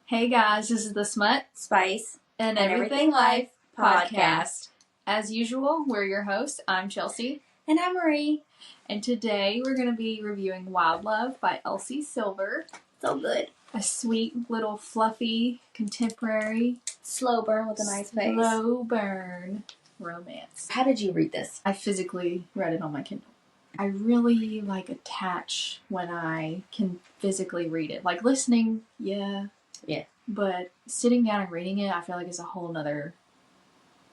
Hey guys, this is the Smut, Spice, and Everything Life podcast. As usual, we're your hosts. I'm Chelsea. And I'm Marie. And today we're going to be reviewing Wild Love by Elsie Silver. So good. A sweet little fluffy contemporary slow burn with a nice face. Slow burn romance. How did you read this? I physically read it on my Kindle. I really attach when I can physically read it. Like listening, yeah. Yeah. But sitting down and reading it, I feel like it's a whole nother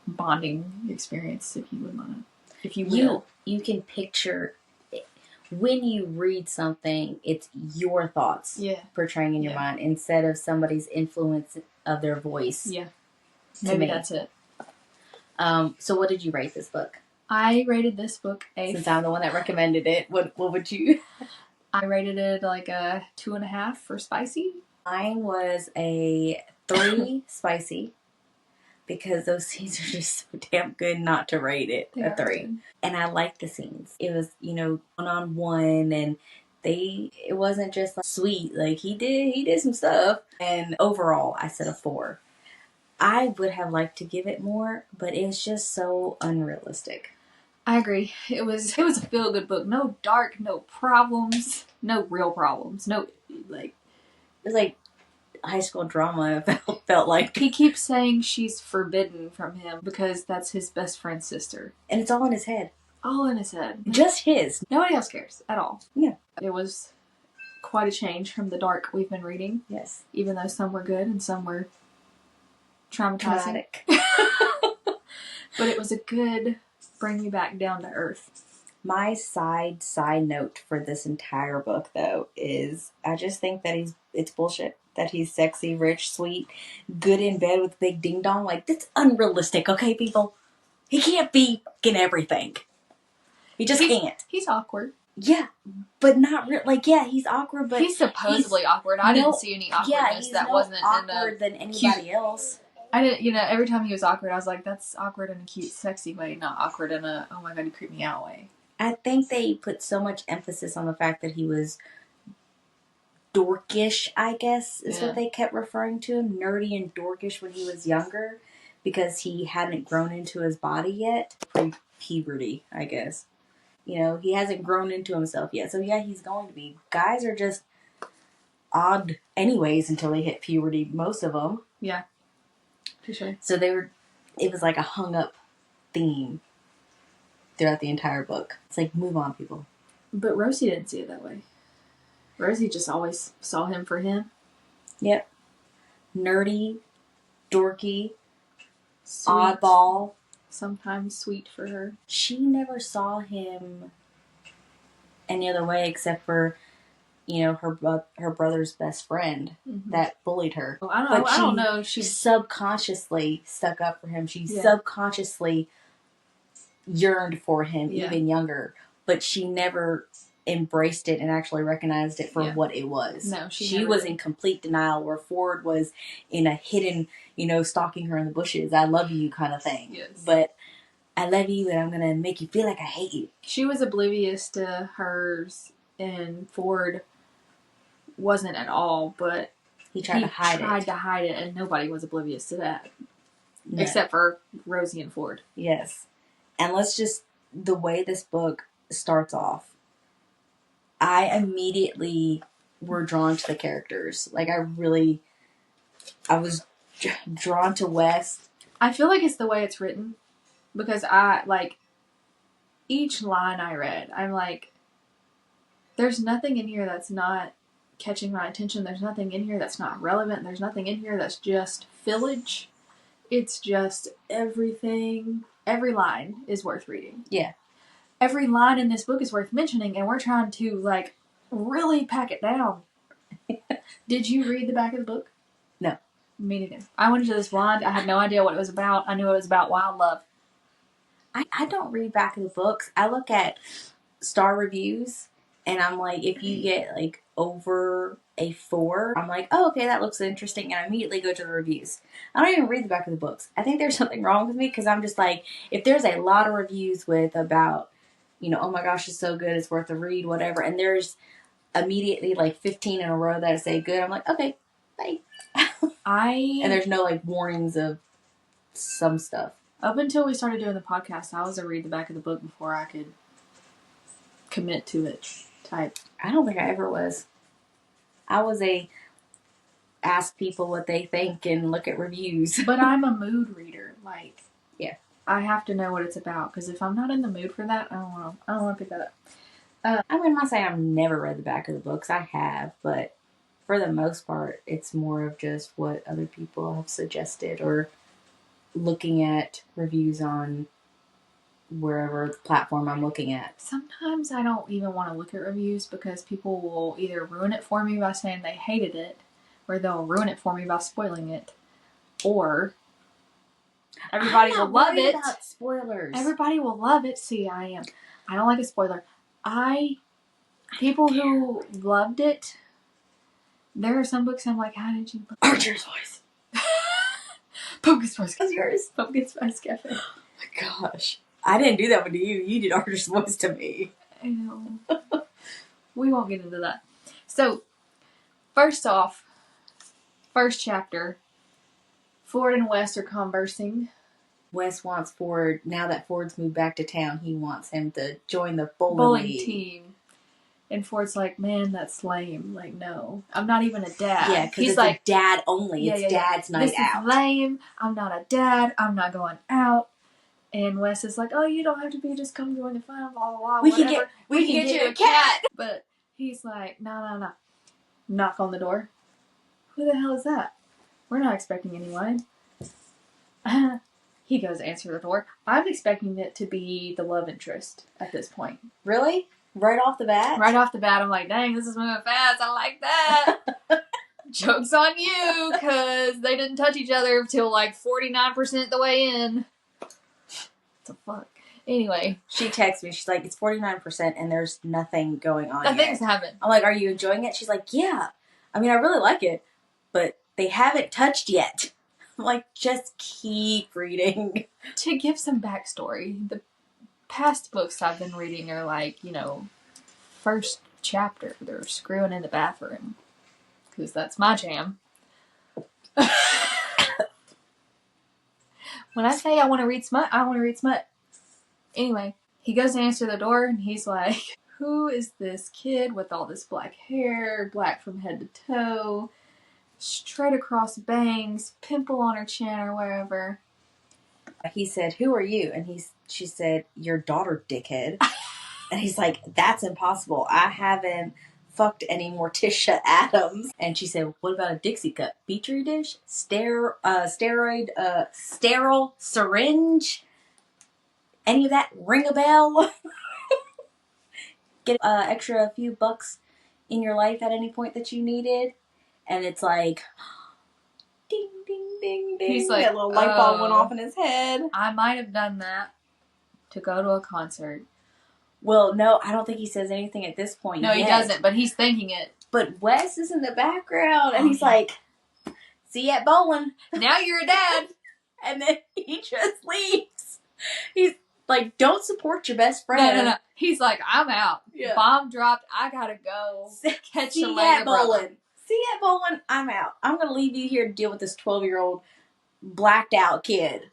bonding experience, if you would want to. If you will. You can picture it. When you read something, it's your thoughts portraying in your mind instead of somebody's influence of their voice. Yeah. Maybe that's it. So what did you rate this book? I rated this book Since I'm the one that recommended it, what would you? I rated it like a 2.5 for spicy. Mine was a 3 spicy because those scenes are just so damn good not to rate it a 3. Good. And I liked the scenes. It was, one-on-one, and it wasn't just like sweet. Like he did some stuff. And overall, I said a 4. I would have liked to give it more, but it's just so unrealistic. I agree. It was a feel-good book. No dark, no problems, no real problems. No, like... It was like high school drama. It felt like. He keeps saying she's forbidden from him because that's his best friend's sister. And it's all in his head. All in his head. Just his. Nobody else cares at all. Yeah. It was quite a change from the dark we've been reading. Yes. Even though some were good and some were traumatizing. But it was a good bring you back down to earth. My side note for this entire book, though, is I just think that it's bullshit. That he's sexy, rich, sweet, good in bed with big ding dong. Like, that's unrealistic, okay, people? He can't be fucking everything. He just can't. He's awkward. Yeah, but not real. Like, yeah, he's awkward, but he's supposedly awkward. I didn't see any awkwardness that wasn't awkward than anybody else. I didn't, every time he was awkward, I was like, that's awkward in a cute, sexy way, not awkward in a, oh my god, you creep me out way. I think they put so much emphasis on the fact that he was dorkish, I guess, is what they kept referring to him. Nerdy and dorkish when he was younger, because he hadn't grown into his body yet. Pre-puberty, I guess. He hasn't grown into himself yet. So yeah, he's going to be. Guys are just odd anyways until they hit puberty, most of them. Yeah. For sure. So it was like a hung up theme throughout the entire book. It's like, move on, people. But Rosie didn't see it that way. Rosie just always saw him for him. Yep. Nerdy, dorky, sweet, oddball. Sometimes sweet for her. She never saw him any other way except for, her brother's best friend that bullied her. Well, I don't know. She subconsciously stuck up for him. She subconsciously yearned for him even younger, but she never embraced it and actually recognized it for what it was. No, she was in complete denial, where Ford was in a hidden, stalking her in the bushes, I love you kind of thing. Yes. But I love you and I'm going to make you feel like I hate you. She was oblivious to hers, and Ford wasn't at all, but he tried to hide it, and nobody was oblivious to that. No. Except for Rosie and Ford. Yes. And the way this book starts off, I immediately were drawn to the characters. Like, I was drawn to West. I feel like it's the way it's written, because each line I read, I'm like, there's nothing in here that's not catching my attention. There's nothing in here that's not relevant. There's nothing in here that's just fillage. It's just everything. Every line is worth reading. Yeah. Every line in this book is worth mentioning, and we're trying to, really pack it down. Did you read the back of the book? No. Me neither. I went into this blind. I had no idea what it was about. I knew it was about wild love. I don't read back of the books. I look at star reviews, and I'm like, if you get, over a 4, I'm like, oh, okay, that looks interesting, and I immediately go to the reviews. I don't even read the back of the books. I think there's something wrong with me, because I'm just like, if there's a lot of reviews about, oh my gosh, it's so good, it's worth a read, whatever, and there's immediately 15 in a row that say good, I'm like, okay, Bye. And there's no like warnings of some stuff. Up until we started doing the podcast, I was a read the back of the book before I could commit to it type. I don't think I ever was. I was a ask people what they think and look at reviews. But I'm a mood reader. Like, yeah, I have to know what it's about, because if I'm not in the mood for that, I don't want to pick that up. I'm not saying I've never read the back of the books. I have, but for the most part, it's more of just what other people have suggested or looking at reviews on wherever platform I'm looking at. Sometimes I don't even want to look at reviews because people will either ruin it for me by saying they hated it, or they'll ruin it for me by spoiling it, or everybody will love it. About spoilers. Everybody will love it. See, I don't like a spoiler. People who loved it, there are some books I'm like, how did you love it? Archer's Voice. Pumpkin Spice. That's yours. Pumpkin Spice Cafe. Oh my gosh. I didn't do that one to you. You did Archer's Voice to me. I know. We won't get into that. So, first off, first chapter, Ford and Wes are conversing. Wes wants Ford, now that Ford's moved back to town, he wants him to join the bowling team. And Ford's like, man, that's lame. Like, no, I'm not even a dad. Yeah, because it's like, a dad only. Yeah, it's dad's night out. This is lame. I'm not a dad. I'm not going out. And Wes is like, oh, you don't have to be. Just come join the fun. Blah, blah, blah. We can get you a cat. But he's like, no. Knock on the door. Who the hell is that? We're not expecting anyone. He goes to answer the door. I'm expecting it to be the love interest at this point. Really? Right off the bat? Right off the bat, I'm like, dang, this is moving fast. I like that. Joke's on you, because they didn't touch each other until like 49% the way in. What the fuck? Anyway. She texts me. She's like, it's 49% and there's nothing going on Nothing's happened. I'm like, are you enjoying it? She's like, yeah. I mean, I really like it, but they haven't touched yet. I'm like, just keep reading. To give some backstory, the past books I've been reading are like, first chapter, they're screwing in the bathroom. Because that's my jam. When I say I want to read smut, I want to read smut. Anyway, he goes to answer the door and he's like, who is this kid with all this black hair, black from head to toe, straight across bangs, pimple on her chin or wherever? He said, who are you? And she said, your daughter, dickhead. And he's like, that's impossible. I haven't fucked any Morticia Adams. And she said, what about a Dixie cup? Petri dish? Sterile syringe? Any of that ring a bell? Get extra few bucks in your life at any point that you needed. And it's like, ding, ding, ding, ding. He's like, that little light bulb went off in his head. I might have done that to go to a concert. Well, no, I don't think he says anything at this point. No, he doesn't, but he's thinking it. But Wes is in the background, and he's like, see you at bowling. Now you're a dad. And then he just leaves. He's like, don't support your best friend. No. He's like, I'm out. Yeah. Bomb dropped. I gotta go. Catch you later, brother. See you at bowling. I'm out. I'm going to leave you here to deal with this 12-year-old blacked out kid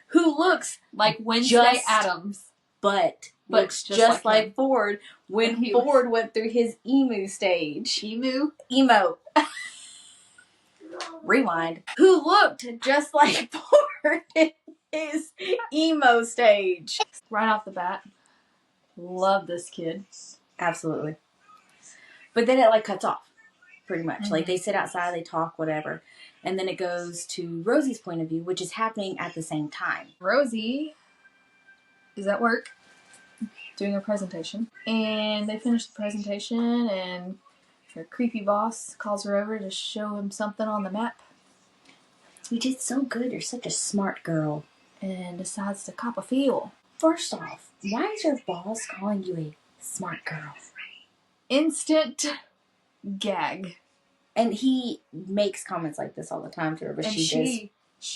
who looks like Wednesday Addams. But looks just like Ford when Ford went through his emo stage. Emo. Rewind. Who looked just like Ford in his emo stage. Right off the bat. Love this kid. Absolutely. But then it cuts off. Pretty much. Mm-hmm. Like they sit outside, they talk, whatever. And then it goes to Rosie's point of view, which is happening at the same time. Rosie is at work doing a presentation. And they finish the presentation and her creepy boss calls her over to show him something on the map. You did so good. You're such a smart girl. And decides to cop a feel. First off, why is your boss calling you a smart girl? Instant gag. And he makes comments like this all the time to her, but she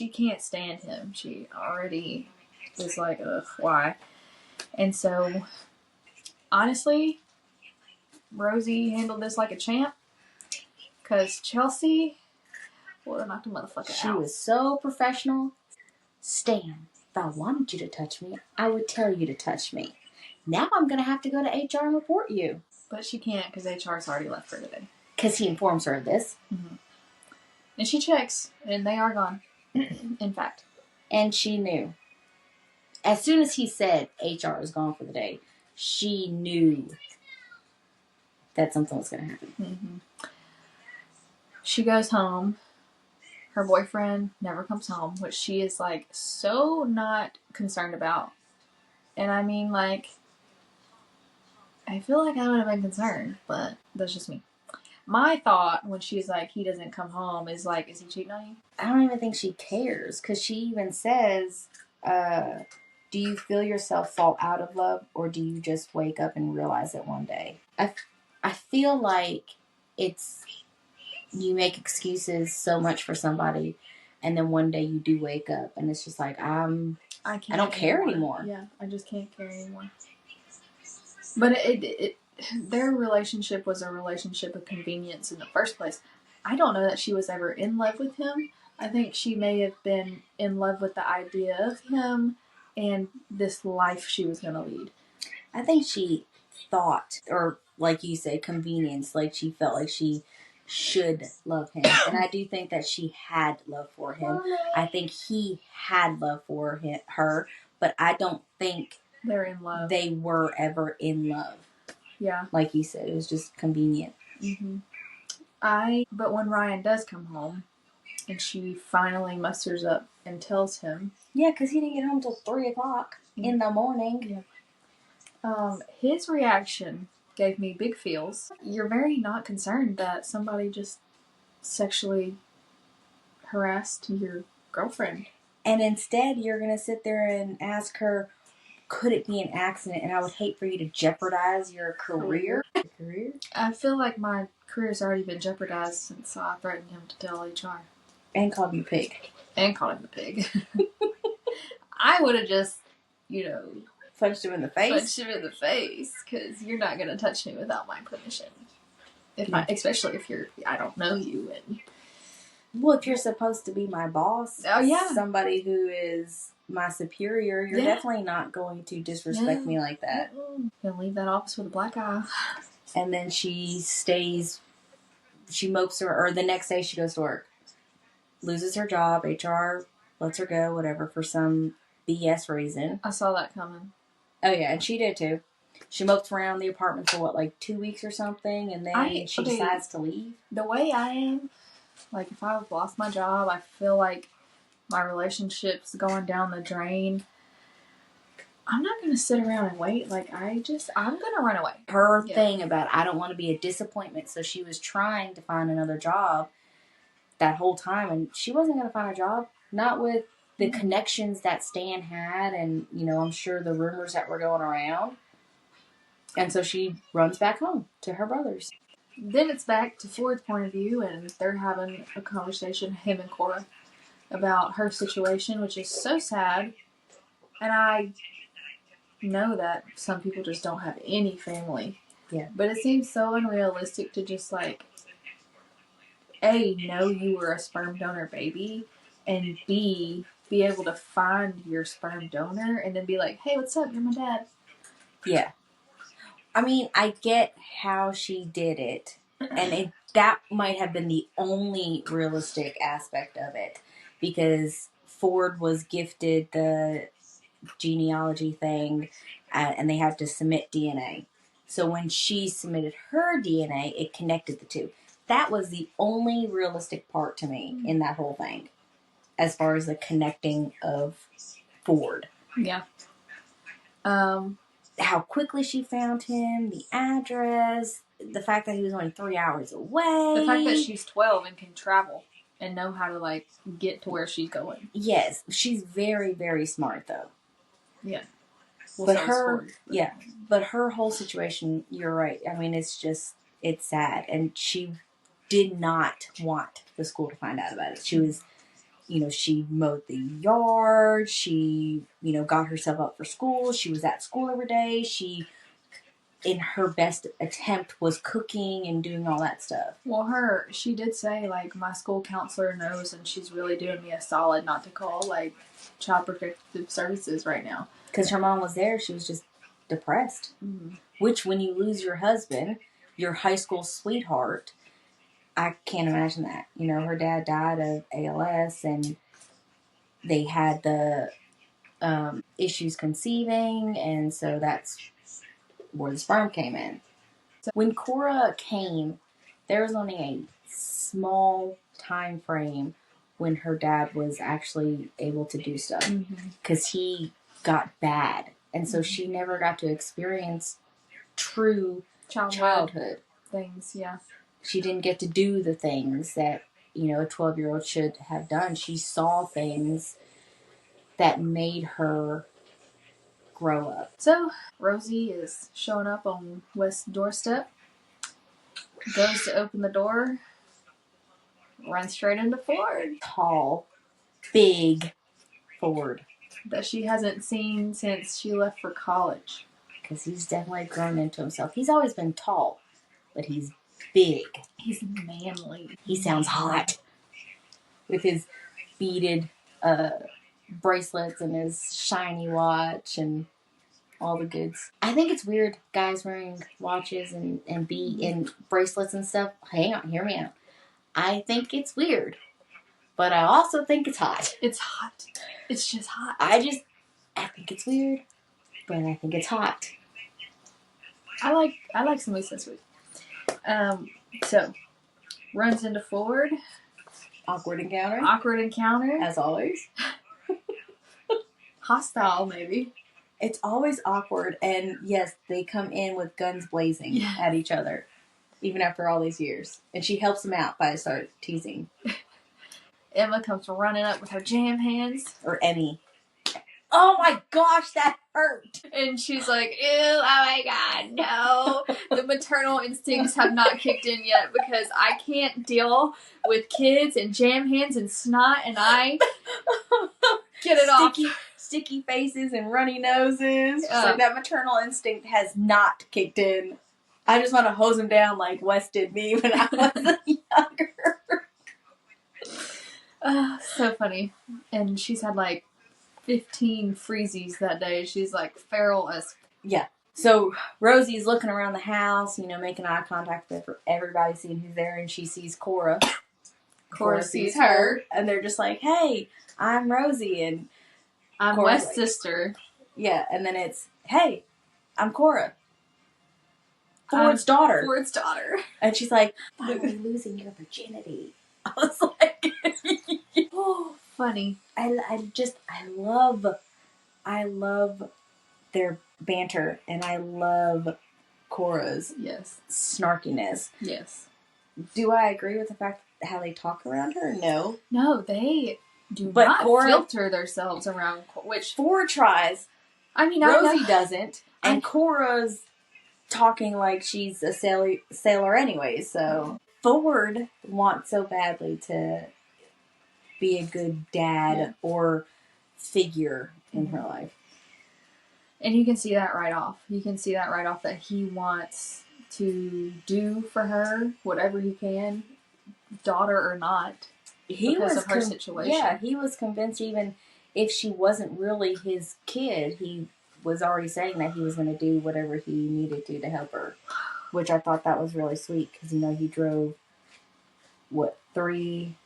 can't stand him. She already is like, ugh, why? And so, honestly, Rosie handled this like a champ. Because Chelsea, well, knocked a motherfucker out. She was so professional. Stan, if I wanted you to touch me, I would tell you to touch me. Now I'm going to have to go to HR and report you. But she can't because HR's already left for today. Because he informs her of this. Mm-hmm. And she checks, and they are gone. In fact. And she knew. As soon as he said HR is gone for the day, she knew that something was going to happen. Mm-hmm. She goes home. Her boyfriend never comes home, which she is, like, so not concerned about. And I mean, like, I feel like I would have been concerned, but that's just me. My thought when she's like, he doesn't come home, is like, is he cheating on you? I don't even think she cares, because she even says, do you feel yourself fall out of love, or do you just wake up and realize it one day? I feel like it's, you make excuses so much for somebody, and then one day you do wake up, and it's just like, I don't care anymore. Yeah, I just can't care anymore. But their relationship was a relationship of convenience in the first place. I don't know that she was ever in love with him. I think she may have been in love with the idea of him and this life she was going to lead. I think she thought, or like you said, convenience, like she felt like she should love him. And I do think that she had love for him. I think he had love for her, but I don't think they're in love. They were ever in love. Yeah. Like you said, it was just convenient. Mm-hmm. But when Ryan does come home, and she finally musters up and tells him. Yeah, because he didn't get home till 3 o'clock in the morning. Yeah. His reaction gave me big feels. You're very not concerned that somebody just sexually harassed your girlfriend. And instead, you're going to sit there and ask her, could it be an accident? And I would hate for you to jeopardize your career. I feel like my career's already been jeopardized since I threatened him to tell HR. And called you pig. And called him the pig. I would have just, punched him in the face. Punched him in the face, because you're not going to touch me without my permission. Especially if I don't know you. And well, if you're supposed to be my boss, somebody who is my superior, you're definitely not going to disrespect me like that. Gonna leave that office with a black eye. And then she mopes her, or the next day she goes to work. Loses her job, HR lets her go, whatever, for some BS reason. I saw that coming. Oh yeah, and she did too. She moped around the apartment for 2 weeks or something, and then she decides to leave. The way I am, like, if I've lost my job, I feel like my relationship's going down the drain. I'm not going to sit around and wait. Like, I'm going to run away. Her thing about, I don't want to be a disappointment, so she was trying to find another job that whole time, and she wasn't going to find a job. Not with the connections that Stan had, and, I'm sure the rumors that were going around. And so she runs back home to her brother's. Then it's back to Ford's point of view, and they're having a conversation, him and Cora, about her situation, which is so sad. And I know that some people just don't have any family. Yeah. But it seems so unrealistic to just, like, A, know you were a sperm donor baby, and B, be able to find your sperm donor and then be like, hey, what's up? You're my dad. Yeah. I mean, I get how she did it, and that might have been the only realistic aspect of it, because Ford was gifted the genealogy thing, and they had to submit DNA. So when she submitted her DNA, it connected the two. That was the only realistic part to me in that whole thing, as far as the connecting of Ford. Yeah. How quickly she found him, the address, the fact that he was only 3 hours away. The fact that she's 12 and can travel and know how to, like, get to where she's going. Yes, she's very, very smart, though. Yeah. Well, but her whole situation, you're right. I mean, it's sad. And she did not want the school to find out about it. She was, she mowed the yard. She, got herself up for school. She was at school every day. She in her best attempt was cooking and doing all that stuff. Well, she did say, like, my school counselor knows and she's really doing me a solid not to call, like, Child Protective Services right now. Because her mom was there. She was just depressed. Mm-hmm. Which, when you lose your husband, your high school sweetheart, I can't imagine that. You know, her dad died of ALS and they had the issues conceiving, and so that's where the sperm came in. So when Cora came, there was only a small time frame when her dad was actually able to do stuff because he got bad, and so she never got to experience true childhood things. Yeah, she didn't get to do the things that, you know, a 12-year-old should have done. She saw things that made her grow up. So Rosie is showing up on West's doorstep, goes to open the door, runs straight into Ford. Tall, big Ford. That she hasn't seen since she left for college. Because he's definitely grown into himself. He's always been tall, but he's big. He's manly. He sounds hot. With his beaded bracelets and his shiny watch and all the goods. I think it's weird, guys wearing watches and bracelets and stuff. Hang on, hear me out. I think it's weird, but I also think it's hot. It's hot. It's just hot. I think it's weird, but I think it's hot. I like some moose this week. So runs into Ford. Awkward encounter. As always. Hostile, maybe. It's always awkward, and yes, they come in with guns blazing at each other, even after all these years. And she helps him out by start teasing. Emma comes running up with her jam hands. Or Emmy. Oh my gosh, that hurt! And she's like, ew, oh my god, no. The maternal instincts have not kicked in yet because I can't deal with kids and jam hands and snot, and I get it off. Sticky faces and runny noses. Like that maternal instinct has not kicked in. I just want to hose him down like Wes did me when I was younger. So funny. And she's had like 15 freezies that day. She's like feral as... Yeah. So Rosie's looking around the house, you know, making eye contact with everybody, seeing who's there, and she sees Cora. Cora sees her. And they're just like, hey, I'm Rosie, and I'm Wes' sister. Yeah, and then it's, hey, I'm Cora. Ford's daughter. And she's like, finally losing your virginity. I was like, oh, funny. I love their banter, and I love Cora's snarkiness. Yes. Do I agree with the fact how they talk around her? No. No, they do not filter themselves around, which... Ford tries. I mean, Rosie doesn't, and Cora's talking like she's a sailor anyway, so... Ford wants so badly to be a good dad or figure in her life. And you can see that right off. That he wants to do for her whatever he can, daughter or not, because of her situation. Yeah, he was convinced even if she wasn't really his kid, he was already saying that he was going to do whatever he needed to help her. Which I thought that was really sweet because, you know, he drove, 3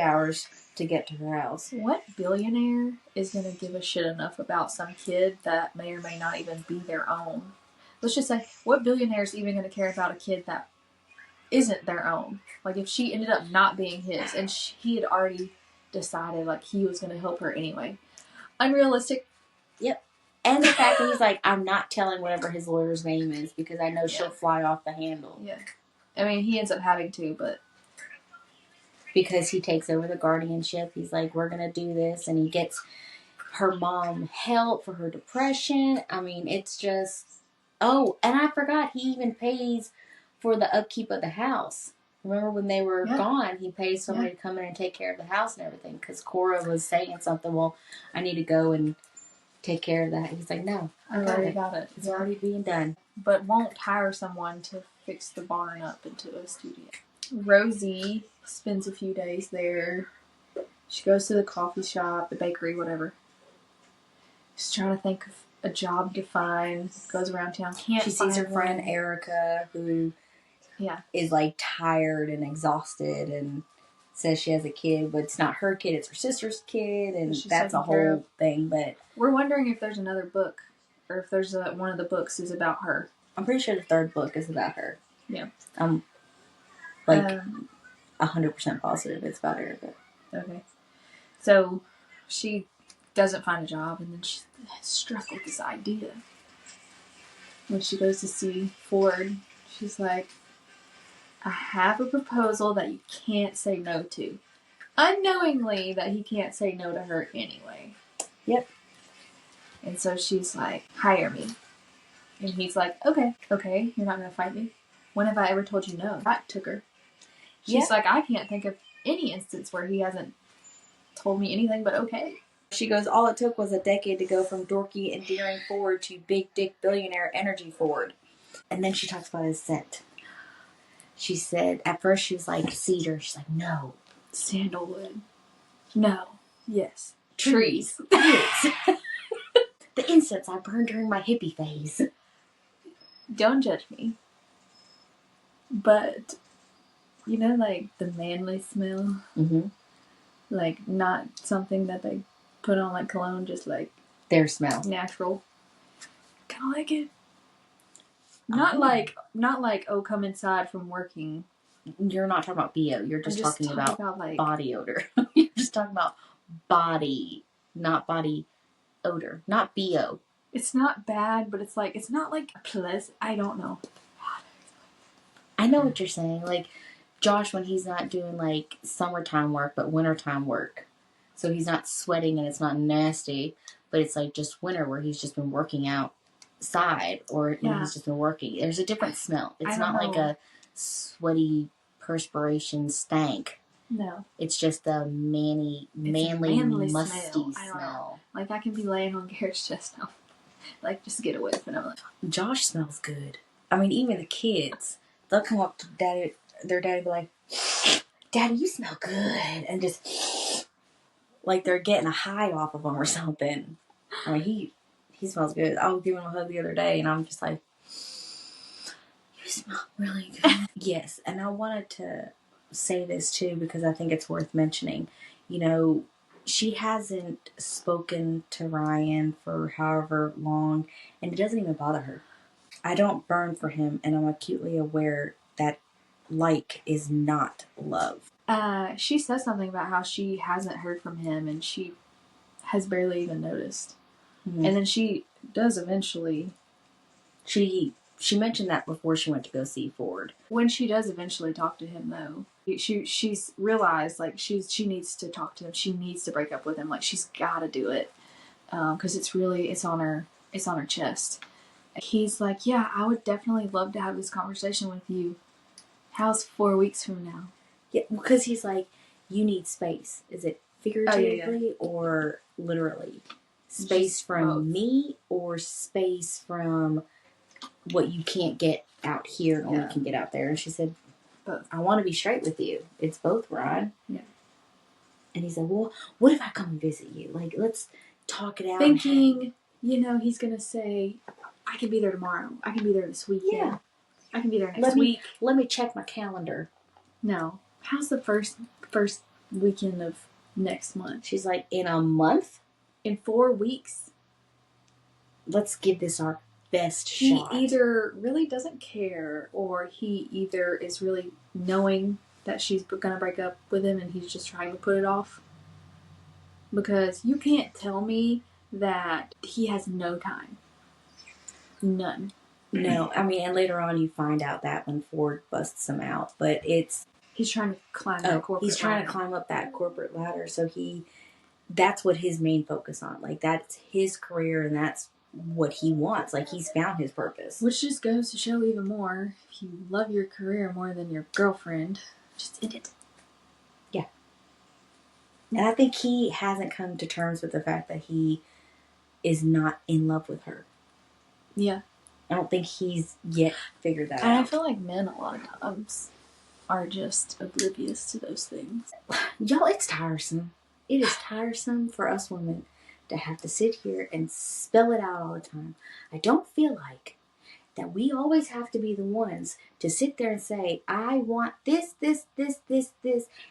hours to get to her house. What billionaire is going to give a shit enough about some kid that may or may not even be their own? Let's just say, what billionaire is even going to care about a kid that isn't their own? Like, if she ended up not being his, and he had already decided, like, he was going to help her anyway. Unrealistic. Yep. And the fact that he's like, I'm not telling whatever his lawyer's name is because I know she'll fly off the handle. Yeah. I mean, he ends up having to, but... Because he takes over the guardianship. He's like, we're going to do this. And he gets her mom help for her depression. I mean, it's just... Oh, and I forgot, he even pays for the upkeep of the house. Remember when they were gone, he pays somebody to come in and take care of the house and everything. Because Cora was saying something, well, I need to go and take care of that. He's like, no, I already got it. It's already being done. But won't hire someone to fix the barn up into a studio. Rosie spends a few days there. She goes to the coffee shop, the bakery, whatever. She's trying to think of a job to find. Goes around town. She sees her friend Erica, who is like tired and exhausted, and says she has a kid, but it's not her kid, it's her sister's kid, and that's a whole thing. But we're wondering if there's another book, or if there's one of the books is about her. I'm pretty sure the third book is about her. Yeah. I'm like 100% positive it's about Erica. Okay. So she doesn't find a job, and then she's struck with this idea. When she goes to see Ford, she's like, I have a proposal that you can't say no to. Unknowingly that he can't say no to her anyway. Yep. And so she's like, hire me. And he's like, okay, you're not going to fight me. When have I ever told you no? That took her. She's like, I can't think of any instance where he hasn't told me anything but okay. She goes, all it took was a decade to go from dorky, endearing Ford to big dick billionaire energy Ford. And then she talks about his scent. She said, at first she was like, cedar. She's like, no. Sandalwood. No. Yes. Trees. Yes. The incense I burned during my hippie phase. Don't judge me. But, you know, like the manly smell? Mm-hmm. Like, not something that they put on like cologne, just like their smell. Natural. Kind of like it. Not like, oh, come inside from working. You're not talking about BO. You're just talking about like, body odor. You're just talking about body, not body odor. Not BO. It's not bad, but it's like, it's not like pleasant. I don't know. I know what you're saying. Like, Josh, when he's not doing like summertime work, but wintertime work. So he's not sweating and it's not nasty, but it's like just winter where he's just been working outside or he's just been working. There's a different smell. It's not like a sweaty perspiration stank. No. It's just a manly musty smell. Like I can be laying on Garrett's chest now. Like just get away from it. Josh smells good. I mean, even the kids, they'll come up to their daddy be like, Daddy, you smell good. And just like they're getting a high off of him or something. I mean, he smells good. I was giving him a hug the other day and I'm just like, you smell really good. Yes, and I wanted to say this too because I think it's worth mentioning. You know, she hasn't spoken to Ryan for however long, and it doesn't even bother her. I don't burn for him, and I'm acutely aware that like is not love. She says something about how she hasn't heard from him, and she has barely even noticed. Mm-hmm. And then she does eventually. She mentioned that before she went to go see Ford. When she does eventually talk to him, though, she's realized like she needs to talk to him. She needs to break up with him. Like she's got to do it because it's on her chest. He's like, yeah, I would definitely love to have this conversation with you. How's 4 weeks from now? Yeah, because he's like, you need space. Is it figuratively or literally? Space just from both. Me or space from what you can't get out here and only can get out there? And she said, both. I want to be straight with you. It's both, Ryan. Yeah. And he said, well, what if I come and visit you? Like, let's talk it out. Thinking, he's going to say, I can be there tomorrow. I can be there this weekend. Yeah. I can be there next week. Let me check my calendar. No. How's the first weekend of next month? She's like, in a month? In 4 weeks? Let's give this our best shot. He either really doesn't care, or he either is really knowing that she's going to break up with him and he's just trying to put it off. Because you can't tell me that he has no time. None. No, I mean, and later on you find out that when Ford busts him out, but he's trying to climb that corporate ladder. He's trying to climb up that corporate ladder, so that's what his main focus on. Like, that's his career, and that's what he wants. Like, he's found his purpose. Which just goes to show even more, if you love your career more than your girlfriend, just end it. Yeah. And I think he hasn't come to terms with the fact that he is not in love with her. Yeah. I don't think he's yet figured that and out. I feel like men a lot of times are just oblivious to those things. Y'all, it's tiresome. It is tiresome for us women to have to sit here and spell it out all the time. I don't feel like that we always have to be the ones to sit there and say, I want this,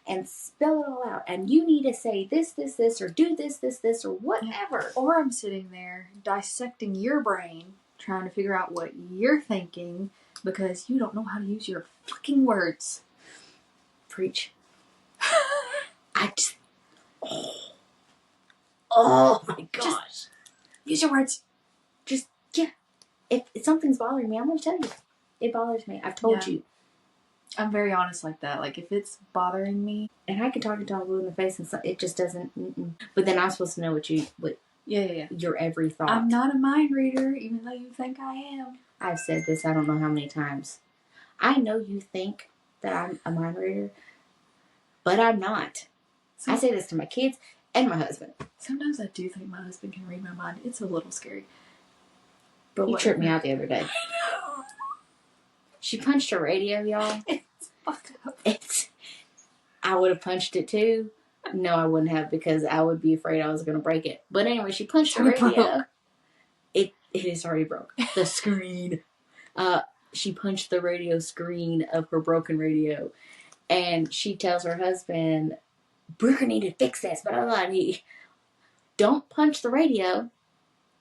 and spell it all out. And you need to say this, or do this, or whatever. Yeah. Or I'm sitting there dissecting your brain, trying to figure out what you're thinking because you don't know how to use your fucking words. Preach. I just... Oh my gosh. Just use your words. Just, yeah. If something's bothering me, I'm going to tell you. It bothers me. I've told you. I'm very honest like that. Like, if it's bothering me... And I can talk it all blue in the face, and it just doesn't... But then I'm supposed to know what your every thought. I'm not a mind reader, even though you think I am. I've said this I don't know how many times. I know you think that I'm a mind reader, but I'm not. I say this to my kids and my husband. Sometimes I do think my husband can read my mind. It's a little scary. But he tripped me out the other day. She punched her radio, y'all. It's fucked up. I would have punched it too. No, I wouldn't have, because I would be afraid I was going to break it. But anyway, she punched her radio. It is already broke. The screen. She punched the radio screen of her broken radio. And she tells her husband, we're going to need to fix this. But don't punch the radio.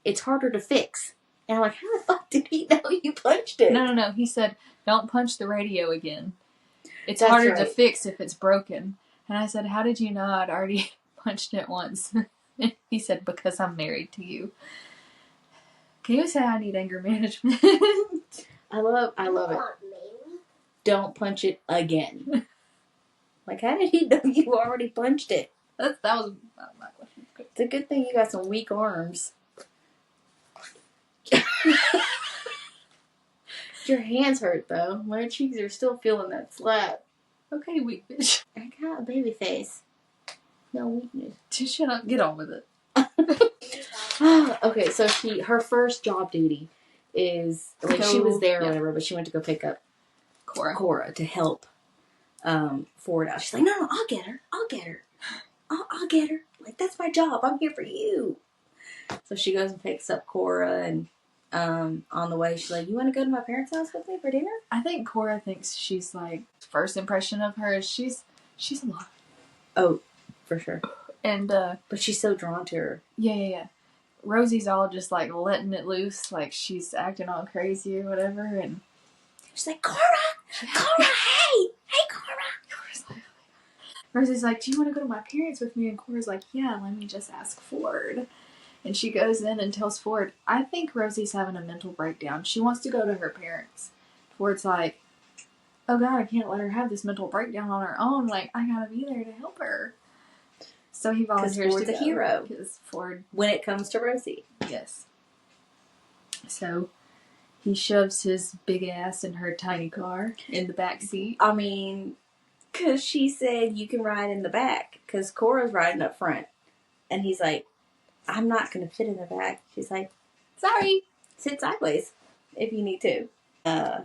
It's harder to fix. And I'm like, how the fuck did he know you punched it? No. He said, don't punch the radio again. It's harder to fix if it's broken. And I said, how did you know I'd already punched it once? He said, because I'm married to you. Can you say I need anger management? I love it. Don't punch it again. Like, how did he know you already punched it? That was my question. It's a good thing you got some weak arms. Your hands hurt, though. My cheeks are still feeling that slap. Okay, weak bitch. I got a baby face. No weakness. Just shut up. Get on with it. Okay, so her first job duty is, like, she was there or whatever, but she went to go pick up Cora to help Ford out. She's like, no, I'll get her. I'll get her. Like, that's my job. I'm here for you. So she goes and picks up Cora, and on the way, she's like, you want to go to my parents' house with me for dinner? I think Cora thinks she's like, first impression of her is she's a lot. Oh, for sure. And but she's so drawn to her. Yeah. Rosie's all just like letting it loose, like she's acting all crazy or whatever, and she's like, Cora, hey, Cora. Rosie's like, do you want to go to my parents with me? And Cora's like, yeah, let me just ask Ford. And she goes in and tells Ford, I think Rosie's having a mental breakdown. She wants to go to her parents. Ford's like, oh God, I can't let her have this mental breakdown on her own. Like, I gotta be there to help her. So he volunteers to go. Ford's a hero. Because Ford... When it comes to Rosie. Yes. So he shoves his big ass in her tiny car in the back seat. I mean, because she said you can ride in the back. Because Cora's riding up front. And he's like, I'm not going to fit in the back. She's like, sorry. Sit sideways if you need to.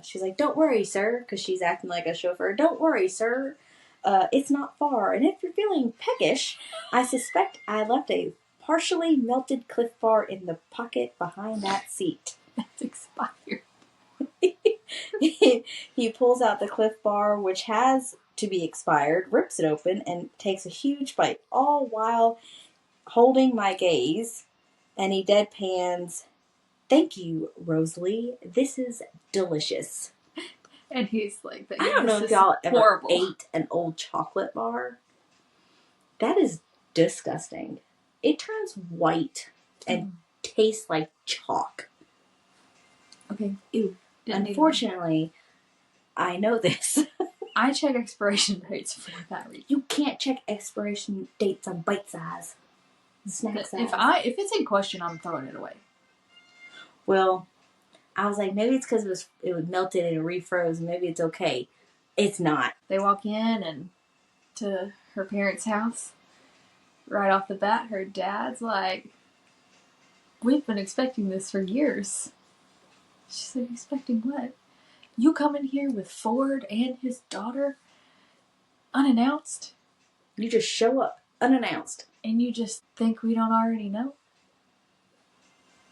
She's like, don't worry, sir. Because she's acting like a chauffeur. Don't worry, sir. It's not far. And if you're feeling peckish, I suspect I left a partially melted Cliff Bar in the pocket behind that seat. That's expired. He pulls out the Cliff Bar, which has to be expired, rips it open, and takes a huge bite, all while holding my gaze. And he deadpans, thank you, Rosalie. This is delicious. And he's like, I don't know if y'all ever ate an old chocolate bar. That is disgusting. It turns white and tastes like chalk. Okay. Ew. Unfortunately, I know this. I check expiration dates for that reason. You can't check expiration dates on bite size. Snack size. If it's in question, I'm throwing it away. Well, I was like, maybe it's because it was melted and refroze. Maybe it's okay. It's not. They walk in and to her parents' house. Right off the bat, her dad's like, we've been expecting this for years. She said, expecting what? You come in here with Ford and his daughter unannounced? You just show up unannounced. And you just think we don't already know?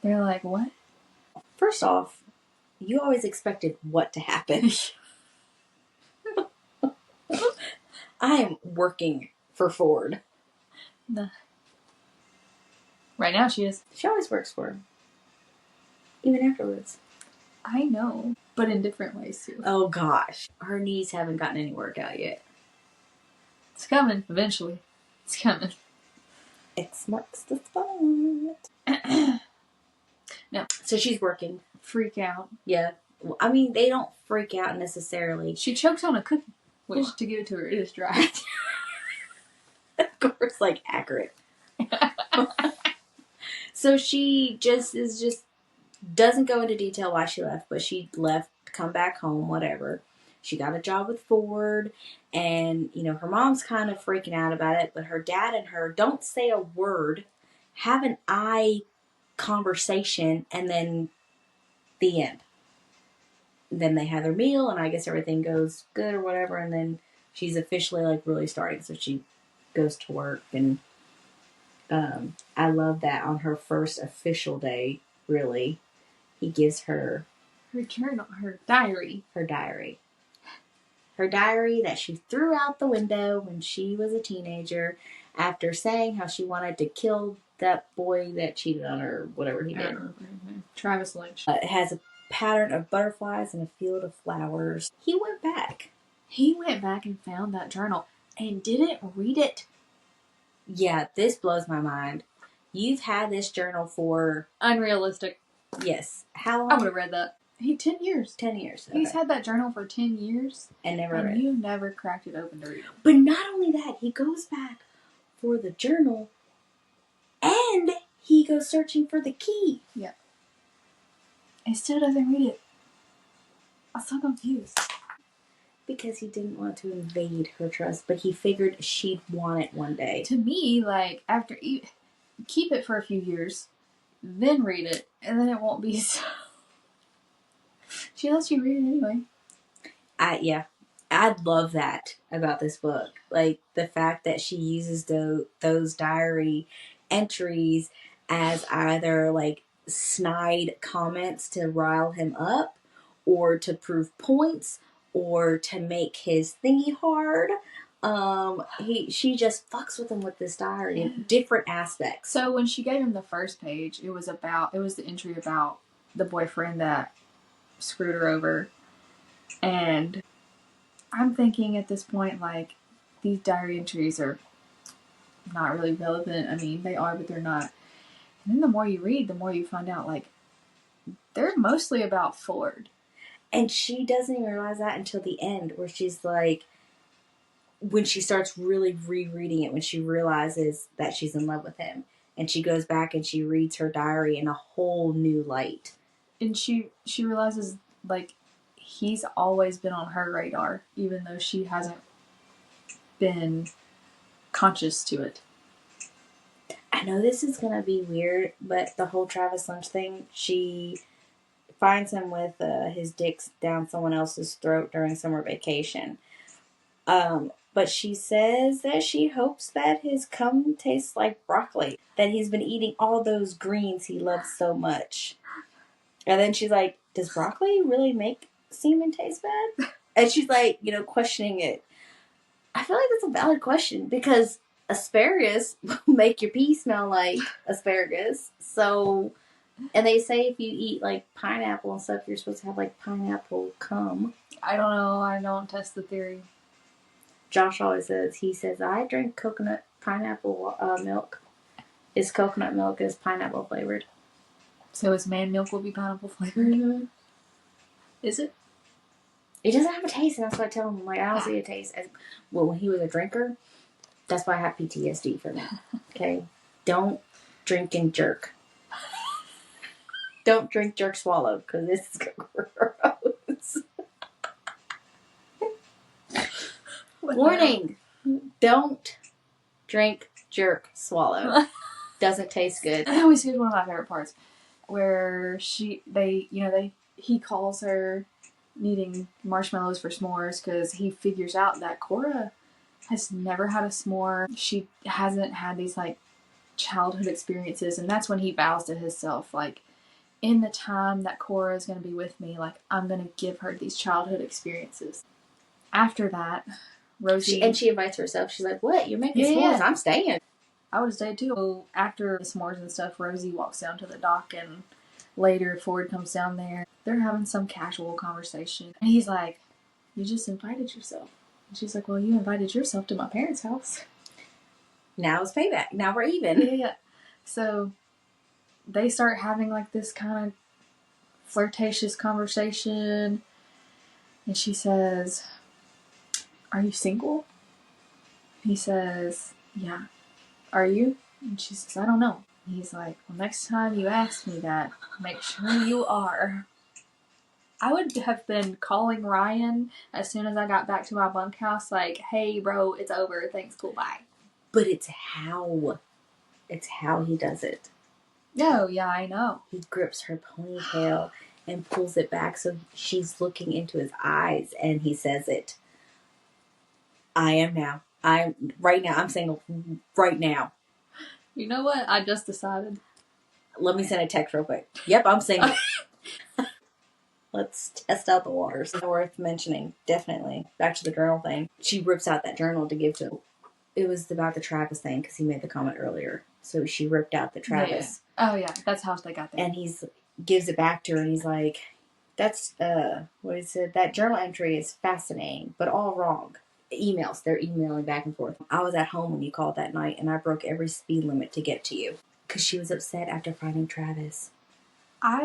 They're like, what? First off, you always expected what to happen. I am working for Ford. Nah. Right now she is. She always works for him. Even afterwards. I know. But in different ways too. Oh gosh. Her knees haven't gotten any workout yet. It's coming. Eventually. It's coming. X marks the spot. No. So she's working. Freak out. Yeah. I mean, they don't freak out necessarily. She chokes on a cookie. Which, to give it to her, it is dry. Of course, like, accurate. So she just doesn't go into detail why she left, but she left to come back home, whatever. She got a job with Ford, and, you know, her mom's kind of freaking out about it, but her dad and her don't say a word, have an eye conversation, and then the end. Then they have their meal, and I guess everything goes good or whatever, and then she's officially, like, really starting, so she goes to work, and I love that on her first official day, really, he gives her her journal, her diary. Her diary that she threw out the window when she was a teenager after saying how she wanted to kill that boy that cheated on her, whatever he did. Travis Lynch. It has a pattern of butterflies and a field of flowers. He went back and found that journal and didn't read it. Yeah, this blows my mind. You've had this journal for... Unrealistic. Yes. How long? I would have read that. 10 years. 10 years. Okay. He's had that journal for 10 years. And never read it. And you never cracked it open to read it. But not only that, he goes back for the journal and he goes searching for the key. Yeah. And still doesn't read it. I'm so confused. Because he didn't want to invade her trust, but he figured she'd want it one day. To me, like, after keep it for a few years, then read it, and then it won't be so... She lets you read it anyway. Yeah. I love that about this book. Like, the fact that she uses those diary entries as either, like, snide comments to rile him up, or to prove points, or to make his thingy hard. She just fucks with him with this diary in different aspects. So when she gave him the first page, it was the entry about the boyfriend that screwed her over. And I'm thinking at this point, like, these diary entries are not really relevant. I mean, they are, but they're not. And then the more you read, the more you find out, like, they're mostly about Ford. And she doesn't even realize that until the end, where she's like, when she starts really rereading it, when she realizes that she's in love with him. And she goes back and she reads her diary in a whole new light. And she realizes, like, he's always been on her radar, even though she hasn't been conscious to it. I know this is going to be weird, but the whole Travis Lynch thing, she finds him with his dick down someone else's throat during summer vacation. But she says that she hopes that his cum tastes like broccoli, that he's been eating all those greens he loves so much. And then she's like, does broccoli really make semen taste bad? And she's like, questioning it. I feel like that's a valid question, because asparagus will make your pee smell like asparagus. So, and they say if you eat, like, pineapple and stuff, you're supposed to have, like, pineapple cum. I don't know. I don't test the theory. Josh always says, I drink coconut pineapple milk. His coconut milk is pineapple flavored. So his man milk will be pineapple flavored? Mm-hmm. Is it? It doesn't have a taste, and that's why I tell him, like, I don't see a taste. Well, when he was a drinker, that's why I have PTSD from it. Okay? Don't drink and jerk. Don't drink, jerk, swallow, because this is gross. Warning! Don't drink, jerk, swallow. doesn't taste good. I always get one of my favorite parts where he calls her needing marshmallows for s'mores because he figures out that Cora has never had a s'more. She hasn't had these like childhood experiences, and that's when he vows to himself, like, in the time that Cora is going to be with me, like, I'm going to give her these childhood experiences. After that, Rosie... She invites herself. She's like, what? You're making s'mores? I'm staying. I would have stayed too. So after the s'mores and stuff, Rosie walks down to the dock, and later Ford comes down there. They're having some casual conversation. And he's like, you just invited yourself. And she's like, well, you invited yourself to my parents' house. Now it's payback. Now we're even. Yeah. So they start having like this kind of flirtatious conversation. And she says, are you single? He says, yeah. Are you? And she says, I don't know. And he's like, well, next time you ask me that, make sure you are. I would have been calling Ryan as soon as I got back to my bunkhouse, like, hey, bro, it's over. Thanks, cool, bye. But it's how he does it. Oh, yeah, I know. He grips her ponytail and pulls it back so she's looking into his eyes, and he says it. I'm single right now. You know what? I just decided. Let me send a text real quick. Yep, I'm single. Let's test out the waters. Worth mentioning, definitely. Back to the journal thing. She rips out that journal to give to him. It was about the Travis thing because he made the comment earlier. So she ripped out the Travis. Yeah. Oh yeah, that's how they got there. And gives it back to her, and he's like, "That's what he said. That journal entry is fascinating, but all wrong." Emails. They're emailing back and forth. I was at home when you called that night, and I broke every speed limit to get to you because she was upset after finding Travis.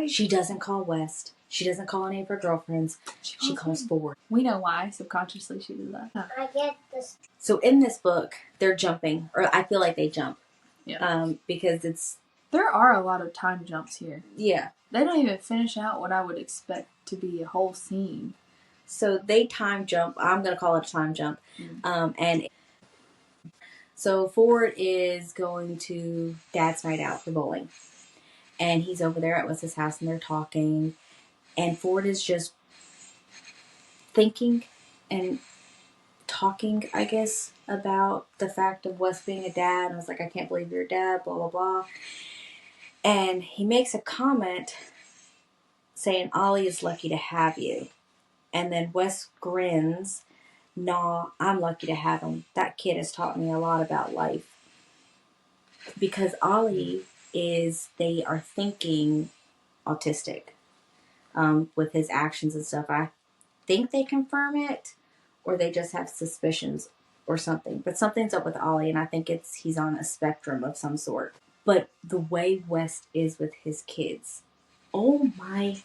She doesn't call West. She doesn't call any of her girlfriends. She calls Ford. We know why. Subconsciously, she did that. I get this. So in this book, they're jumping, or I feel like they jump. Yeah. Because there are a lot of time jumps here. Yeah. They don't even finish out what I would expect to be a whole scene. So they time jump. I'm going to call it a time jump. And so Ford is going to Dad's night out for bowling. And he's over there at Wes's house, and they're talking. And Ford is just thinking and talking, I guess, about the fact of Wes being a dad. And I was like, I can't believe you're a dad, blah, blah, blah. And he makes a comment saying, Ollie is lucky to have you. And then Wes grins, nah, I'm lucky to have him. That kid has taught me a lot about life. Because Ollie they are thinking autistic with his actions and stuff. I think they confirm it, or they just have suspicions or something. But something's up with Ollie, and I think he's on a spectrum of some sort. But the way West is with his kids, oh my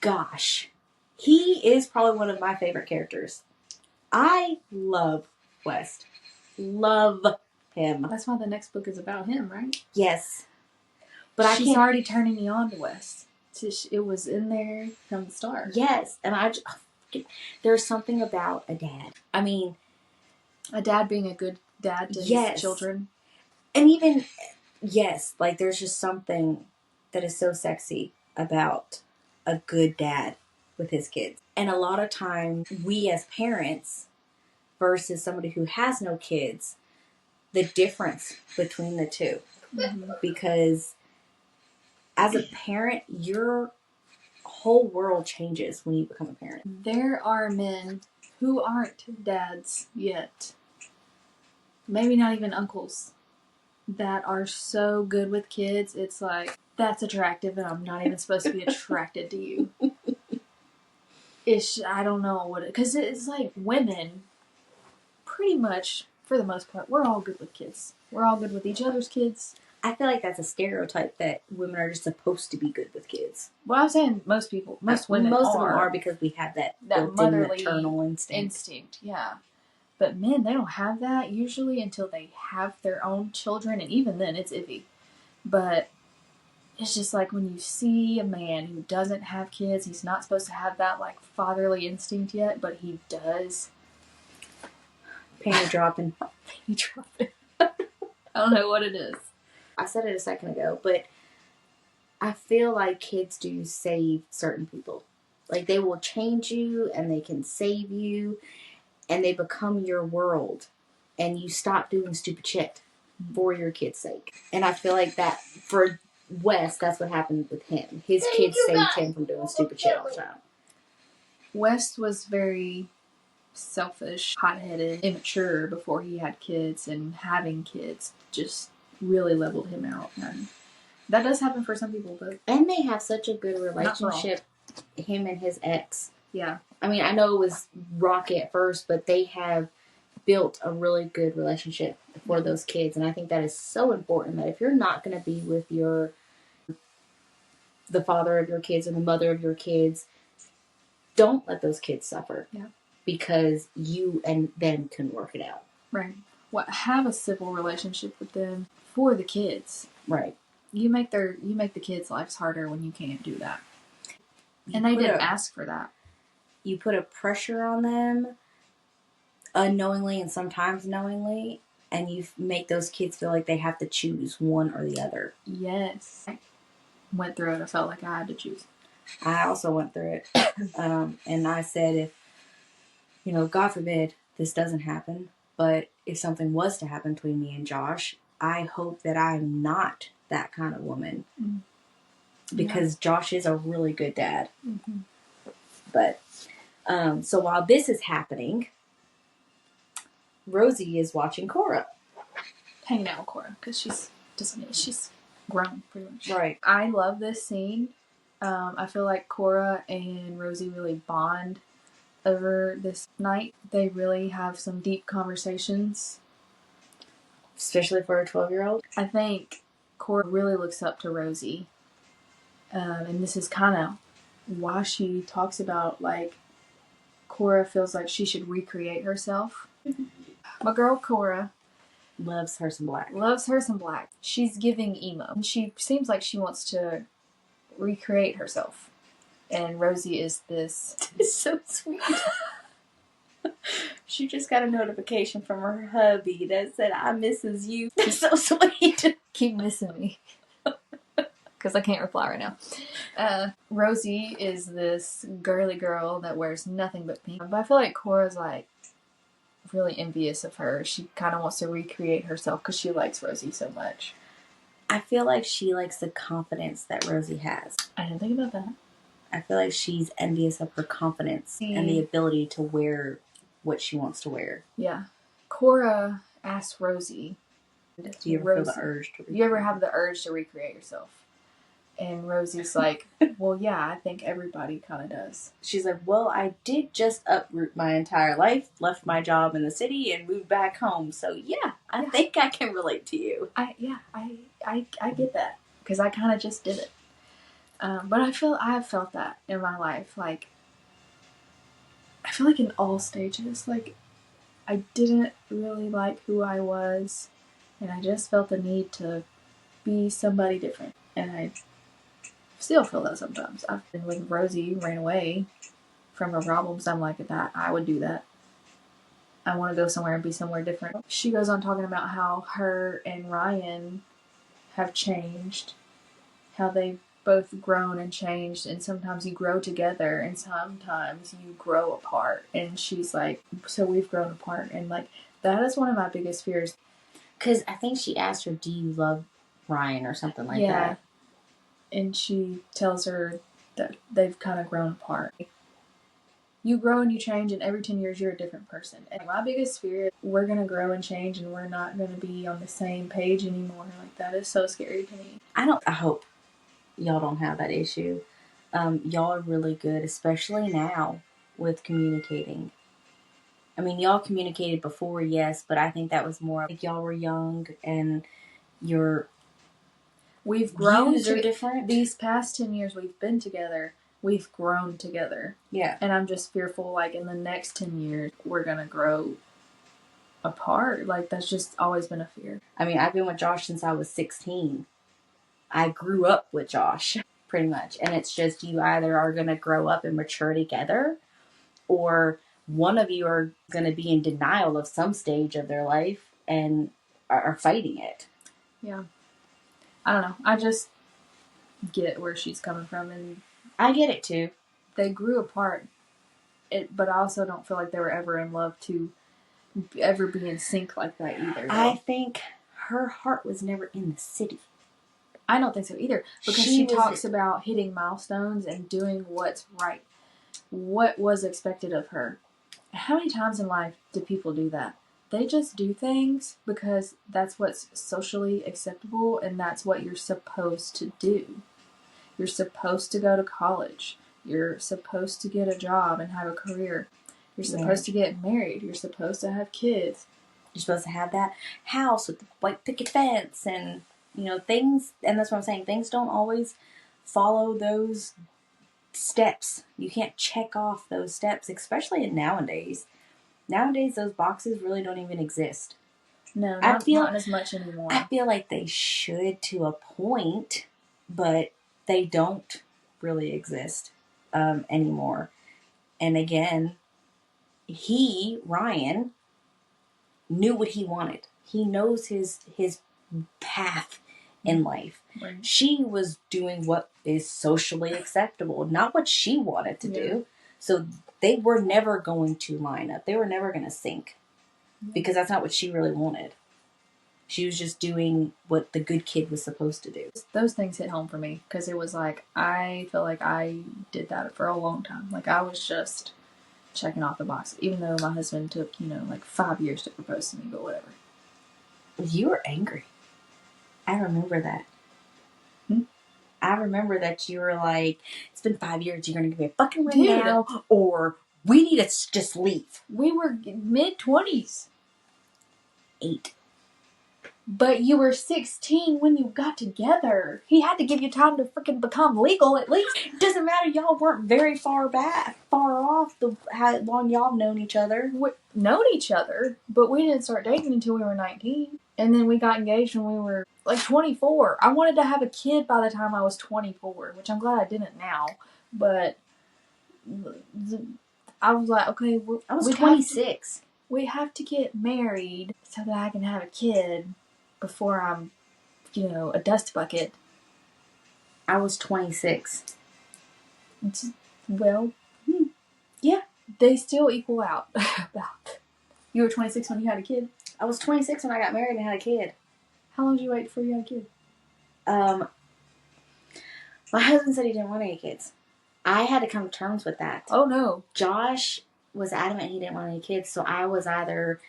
gosh. He is probably one of my favorite characters. I love West. Love him. That's why the next book is about him, right? Yes. But she's already turning you on to West. It was in there from the start. Yes. And there's something about a dad. I mean, a dad being a good dad to his children. And even, yes, like there's just something that is so sexy about a good dad with his kids. And a lot of times, we as parents versus somebody who has no kids, the difference between the two. Mm-hmm. Because as a parent, your whole world changes when you become a parent. There are men who aren't dads yet, maybe not even uncles, that are so good with kids, it's like, that's attractive and I'm not even supposed to be attracted to you. I don't know what because it's like women, pretty much, for the most part, we're all good with kids. We're all good with each other's kids. I feel like that's a stereotype that women are just supposed to be good with kids. Well, I'm saying most women of them are because we have that motherly maternal instinct. Yeah. But men, they don't have that usually until they have their own children, and even then it's iffy. But it's just like when you see a man who doesn't have kids, he's not supposed to have that like fatherly instinct yet, but he does. Penny dropping. Penny dropping. I don't know what it is. I said it a second ago, but I feel like kids do save certain people. Like, they will change you and they can save you and they become your world and you stop doing stupid shit for your kid's sake. And I feel like that for Wes, that's what happened with him. His kids saved him from doing stupid shit all the time. Wes was very selfish, hot-headed, immature before he had kids, and having kids just really leveled him out. And that does happen for some people, but and they have such a good relationship, him and his ex. Yeah. I mean, I know it was rocky at first, but they have built a really good relationship for those kids, and I think that is so important, that if you're not going to be with the father of your kids and the mother of your kids, don't let those kids suffer. Yeah. Because you and them can work it out. Right. Have a civil relationship with them for the kids. Right. You make the kids' lives harder when you can't do that. And they didn't ask for that. You put a pressure on them, unknowingly and sometimes knowingly, and you make those kids feel like they have to choose one or the other. Yes. I went through it. I felt like I had to choose. I also went through it. And I said, if, God forbid this doesn't happen, but if something was to happen between me and Josh, I hope that I'm not that kind of woman. Mm-hmm. Because Josh is a really good dad. Mm-hmm. But, so while this is happening, Rosie is watching Cora. Hanging out with Cora, because she's grown, pretty much. Right. I love this scene. I feel like Cora and Rosie really bond over this night. They really have some deep conversations. Especially for a 12-year-old. I think Cora really looks up to Rosie. And this is kind of why she talks about, like, Cora feels like she should recreate herself. My girl Cora loves her some black. She's giving emo. And she seems like she wants to recreate herself. And Rosie is this... It's so sweet. She just got a notification from her hubby that said, "I misses you." That's so sweet. Keep missing me. Because I can't reply right now. Rosie is this girly girl that wears nothing but pink. But I feel like Cora's like really envious of her. She kind of wants to recreate herself because she likes Rosie so much. I feel like she likes the confidence that Rosie has. I didn't think about that. I feel like she's envious of her confidence and the ability to wear what she wants to wear. Yeah. Cora asked Rosie, do you ever feel the urge to recreate? You ever have the urge to recreate yourself? And Rosie's like, well, yeah, I think everybody kind of does. She's like, well, I did just uproot my entire life, left my job in the city, and moved back home. So, yeah, I think I can relate to you. I get that. Because I kind of just did it. But I have felt that in my life. Like, I feel like in all stages, like, I didn't really like who I was. And I just felt the need to be somebody different. And I still feel that sometimes. When Rosie ran away from her problems, I'm like, that I would do that. I want to go somewhere and be somewhere different. She goes on talking about how her and Ryan have changed, how they've both grown and changed, and sometimes you grow together and sometimes you grow apart. And she's like, so we've grown apart. And like, that is one of my biggest fears. Because I think she asked her, do you love Ryan or something like that? And she tells her that they've kind of grown apart. You grow and you change, and every 10 years you're a different person. And my biggest fear is we're going to grow and change, and we're not going to be on the same page anymore. Like, that is so scary to me. I hope y'all don't have that issue. Y'all are really good, especially now, with communicating. I mean, y'all communicated before, yes, but I think that was more like y'all were young and we've grown views are different. These past 10 years we've been together, we've grown together. Yeah. And I'm just fearful, like, in the next 10 years, we're going to grow apart. Like, that's just always been a fear. I mean, I've been with Josh since I was 16. I grew up with Josh, pretty much. And it's just, you either are going to grow up and mature together, or one of you are going to be in denial of some stage of their life and are fighting it. Yeah. I don't know. I just get where she's coming from, and I get it too. They grew apart, but I also don't feel like they were ever in love to ever be in sync like that either. Though. I think her heart was never in the city. I don't think so either, because she talks about hitting milestones and doing what's right, what was expected of her. How many times in life do people do that? They just do things because that's what's socially acceptable and that's what you're supposed to do. You're supposed to go to college. You're supposed to get a job and have a career. You're supposed to get married. You're supposed to have kids. You're supposed to have that house with the white picket fence and, things. And that's what I'm saying. Things don't always follow those steps. You can't check off those steps, especially nowadays. Nowadays, those boxes really don't even exist. No, not as much anymore. I feel like they should to a point, but they don't really exist anymore. And again, Ryan, knew what he wanted. He knows his path in life. Right. She was doing what is socially acceptable, not what she wanted to do. So they were never going to line up. They were never going to sync because that's not what she really wanted. She was just doing what the good kid was supposed to do. Those things hit home for me because it was like, I feel like I did that for a long time. Like I was just checking off the box, even though my husband took, 5 years to propose to me, but whatever. You were angry. I remember that. I remember that you were like, it's been 5 years, you're going to give me a fucking ring now, or we need to just leave. We were mid-20s. 8. But you were 16 when you got together. He had to give you time to freaking become legal at least. It doesn't matter, y'all weren't very far off how long y'all have known each other. Known each other, but we didn't start dating until we were 19. And then we got engaged when we were like 24. I wanted to have a kid by the time I was 24, which I'm glad I didn't now. But I was like, okay, I was 26. We have to get married so that I can have a kid before I'm, a dust bucket. I was 26. Well, yeah. They still equal out. You were 26 when you had a kid? I was 26 when I got married and had a kid. How long did you wait before you had a kid? My husband said he didn't want any kids. I had to come to terms with that. Oh, no. Josh was adamant he didn't want any kids, so I was either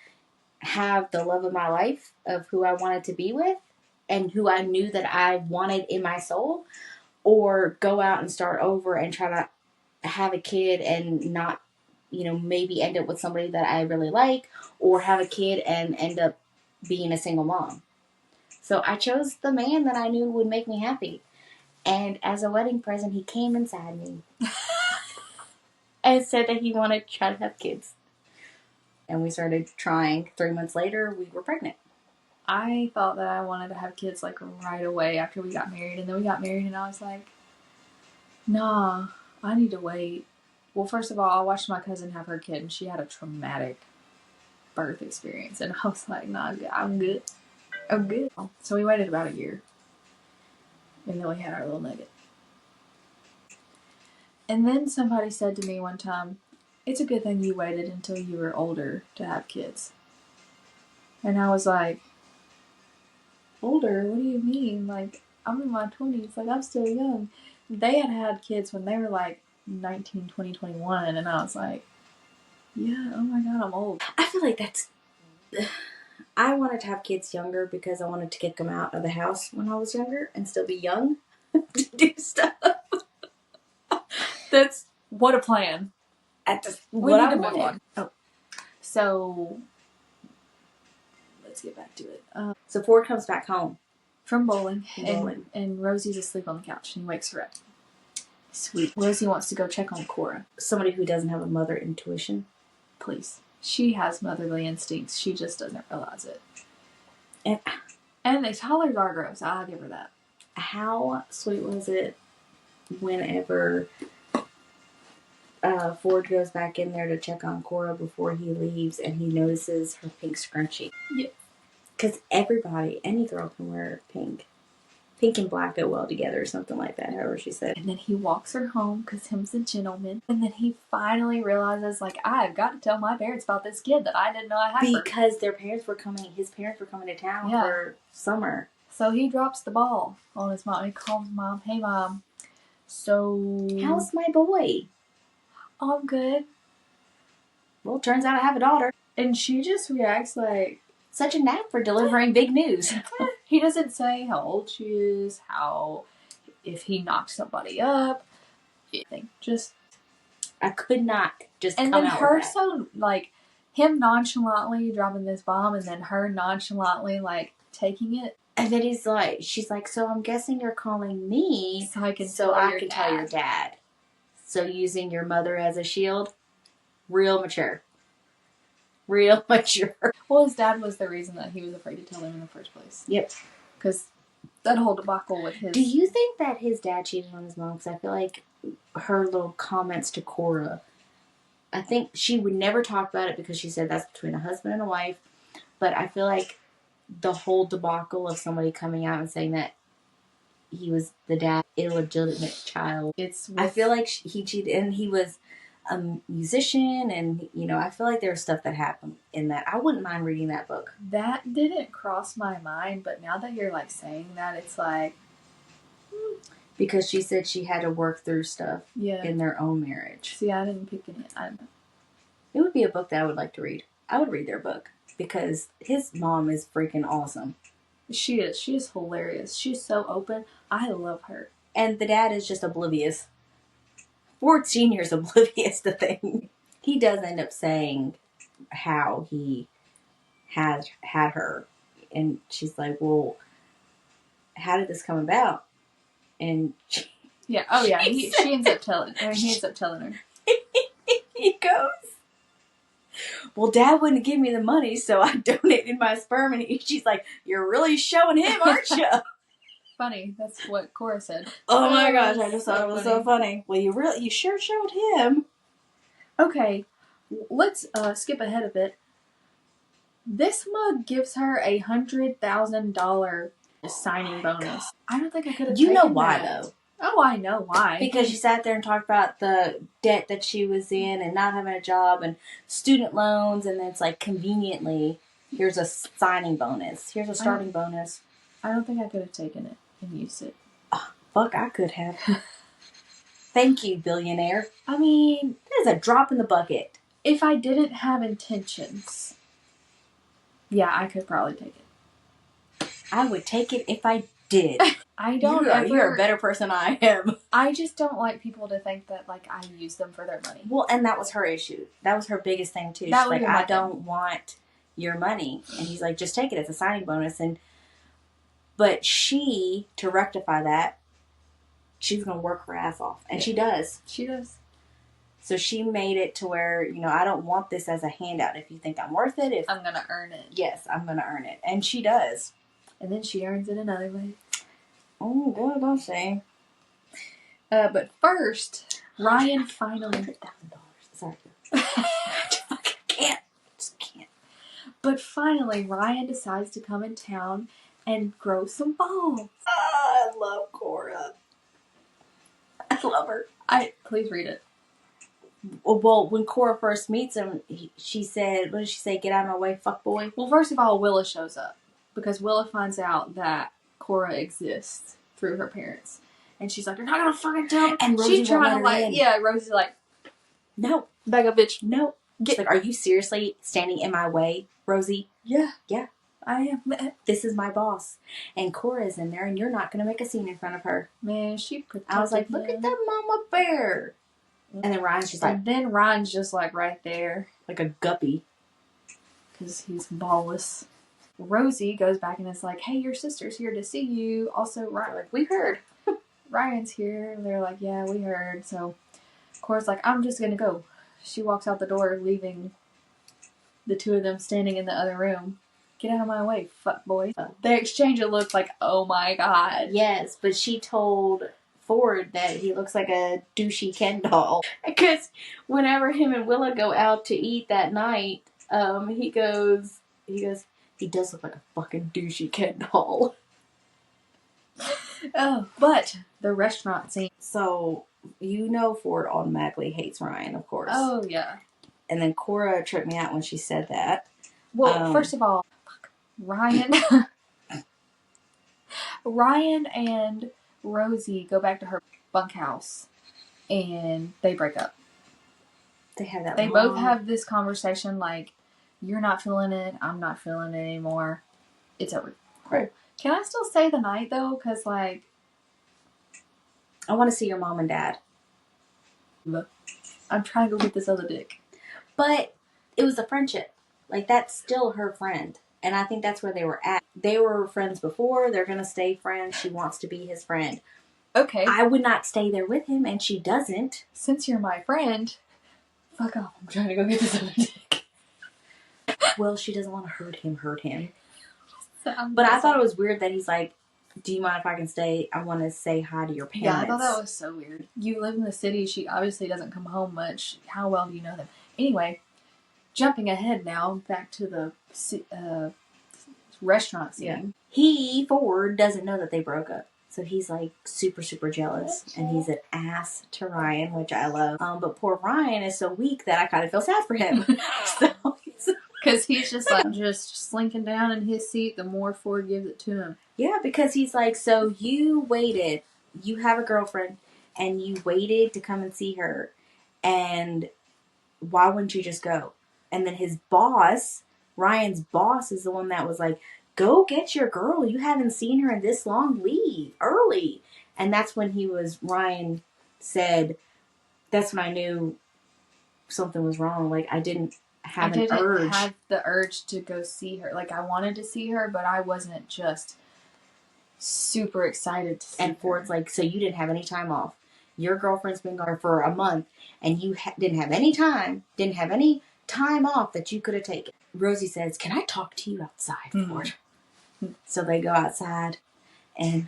have the love of my life of who I wanted to be with and who I knew that I wanted in my soul, or go out and start over and try to have a kid and not, maybe end up with somebody that I really like, or have a kid and end up being a single mom. So I chose the man that I knew would make me happy. And as a wedding present, he came inside me and said that he wanted to try to have kids. And we started trying. 3 months later, we were pregnant. I thought that I wanted to have kids like right away after we got married. And then we got married and I was like, nah, I need to wait. Well, first of all, I watched my cousin have her kid and she had a traumatic birth experience. And I was like, nah, I'm good. I'm good. So we waited about a year. And then we had our little nugget. And then somebody said to me one time, it's a good thing you waited until you were older to have kids. And I was like, older? What do you mean? Like, I'm in my 20s. Like, I'm still young. They had kids when they were like 19, 20, 21. And I was like, yeah, oh my God, I'm old. I feel like I wanted to have kids younger because I wanted to kick them out of the house when I was younger and still be young to do stuff. That's what a plan. We need to move on. Oh. So, let's get back to it. So Ford comes back home from bowling. And Rosie's asleep on the couch and he wakes her up. Sweet. Rosie wants to go check on Cora. Somebody who doesn't have a mother intuition. Please. She has motherly instincts. She just doesn't realize it. And they tolerate are gross. I'll give her that. How sweet was it whenever Ford goes back in there to check on Cora before he leaves and he notices her pink scrunchie? Yeah. Because any girl can wear pink. Pink and black go well together or something like that, however she said. And then he walks her home because him's a gentleman. And then he finally realizes, like, I've got to tell my parents about this kid that I didn't know I had. Because his parents were coming to town for summer. So he drops the ball on his mom. He calls Mom, hey, Mom. So... how's my boy? Oh, I'm good. Well, turns out I have a daughter. And she just reacts like... such a knack for delivering big news. He doesn't say how old she is, if he knocked somebody up. Just... I could not just and come then out her with that. so, like, him nonchalantly dropping this bomb and then her nonchalantly, like, taking it. And then she's like, so I'm guessing you're calling me so I can tell your dad. So using your mother as a shield, real mature. Real mature. Well, his dad was the reason that he was afraid to tell him in the first place. Yep. Because that whole debacle with his... Do you think that his dad cheated on his mom? Because I feel like her little comments to Cora, I think she would never talk about it because she said that's between a husband and a wife. But I feel like the whole debacle of somebody coming out and saying that he was the dad's illegitimate child. I feel like he cheated, and he was a musician, and, you know, I feel like there's stuff that happened in that. I wouldn't mind reading that book. That didn't cross my mind, but now that you're, like, saying that, it's like... Because she said she had to work through stuff in their own marriage. See, I didn't pick any... It would be a book that I would like to read. I would read their book, because his mom is freaking awesome. She is. She is hilarious. She's so open. I love her. And the dad is just oblivious. Ford Sr. is oblivious to things. He does end up saying how he had her. And she's like, well, how did this come about? And she ends up telling her. He ends up telling her. He goes, well, Dad wouldn't give me the money, so I donated my sperm. And she's like, you're really showing him, aren't you? Funny. That's what Cora said. Oh my gosh, I just thought it was so funny. Well, you sure showed him. Okay, let's skip ahead a bit. This mug gives her $100,000 signing bonus. I don't think I could have. You know why though? Oh, I know why. Because she sat there and talked about the debt that she was in and not having a job and student loans, and then it's like, conveniently, here's a signing bonus. Here's a starting bonus. I don't think I could have taken it and used it. Oh, fuck, I could have. Thank you, billionaire. I mean, that is a drop in the bucket. If I didn't have intentions, yeah, I could probably take it. I would take it if I did. You're a better person than I am. I just don't like people to think that, like, I use them for their money. Well, and that was her issue. That was her biggest thing, too. She's like, I don't want your money. And he's like, just take it as a signing bonus. But she, to rectify that, she's going to work her ass off. And she does. She does. So she made it to where, you know, I don't want this as a handout. If you think I'm worth it. I'm going to earn it. Yes, I'm going to earn it. And she does. And then she earns it another way. Oh, good, don't say. But first, Ryan finally... $100,000. Sorry. I can't. Just can't. But finally, Ryan decides to come in town and grow some balls. I love Cora. I love her. Please read it. Well, when Cora first meets him, she said, what did she say? Get out of my way, fuckboy. Well, first of all, Willa shows up. Because Willa finds out that Cora exists through her parents. And she's like, you're not going to fucking tell me. And Rosie's like, Rosie's like, no. Back up, bitch. No. She's like, are you seriously standing in my way, Rosie? Yeah. Yeah. I am. This is my boss. And Cora's in there, and you're not going to make a scene in front of her. Man, she protected I was like, look at that mama bear. And then Ryan's just like... And then Ryan's just like right there. Like a guppy. Because he's ballless. Rosie goes back and is like, hey, your sister's here to see you. Also, Ryan, like, we heard. Ryan's here. And they're like, yeah, we heard. So, Cora's like, I'm just going to go. She walks out the door, leaving the two of them standing in the other room. Get out of my way, fuck boy. They exchange a look like, oh my god. Yes, but she told Ford that he looks like a douchey Ken doll. Because whenever him and Willa go out to eat that night, he does look like a fucking douchey Ken doll. Oh, but the restaurant scene. So, you know Ford automatically hates Ryan, of course. Oh, yeah. And then Cora tripped me out when she said that. Well, first of all, Ryan... Ryan and Rosie go back to her bunkhouse, and they break up. They have that. They both have this conversation like, "You're not feeling it. I'm not feeling it anymore. It's over." Cool. Right. Can I still stay the night though? Because like, I want to see your mom and dad. I'm trying to go get this other dick. But it was a friendship. Like, that's still her friend. And I think that's where they were at. They were friends before. They're going to stay friends. She wants to be his friend. Okay. I would not stay there with him, and she doesn't. Since you're my friend, fuck off. I'm trying to go get this other dick. Well, she doesn't want to hurt him. But I thought it was weird that he's like, do you mind if I can stay? I want to say hi to your parents. Yeah, I thought that was so weird. You live in the city. She obviously doesn't come home much. How well do you know them? Anyway, jumping ahead now, back to the restaurant scene. Yeah. Ford, doesn't know that they broke up. So he's like super, super jealous. And he's an ass to Ryan, which I love. But poor Ryan is so weak that I kind of feel sad for him. Because he's just like, just slinking down in his seat the more Ford gives it to him. Yeah, because he's like, so you waited. You have a girlfriend. And you waited to come and see her. And why wouldn't you just go? And then his boss, Ryan's boss, is the one that was like, go get your girl. You haven't seen her in this long. Leave early. And that's when Ryan said, that's when I knew something was wrong. Like, I didn't have the urge to go see her. Like, I wanted to see her, but I wasn't just super excited to see her. And Ford's like, so you didn't have any time off. Your girlfriend's been gone for a month, and you didn't have any time off that you could have taken. Rosie says, can I talk to you outside, Ford? So they go outside, and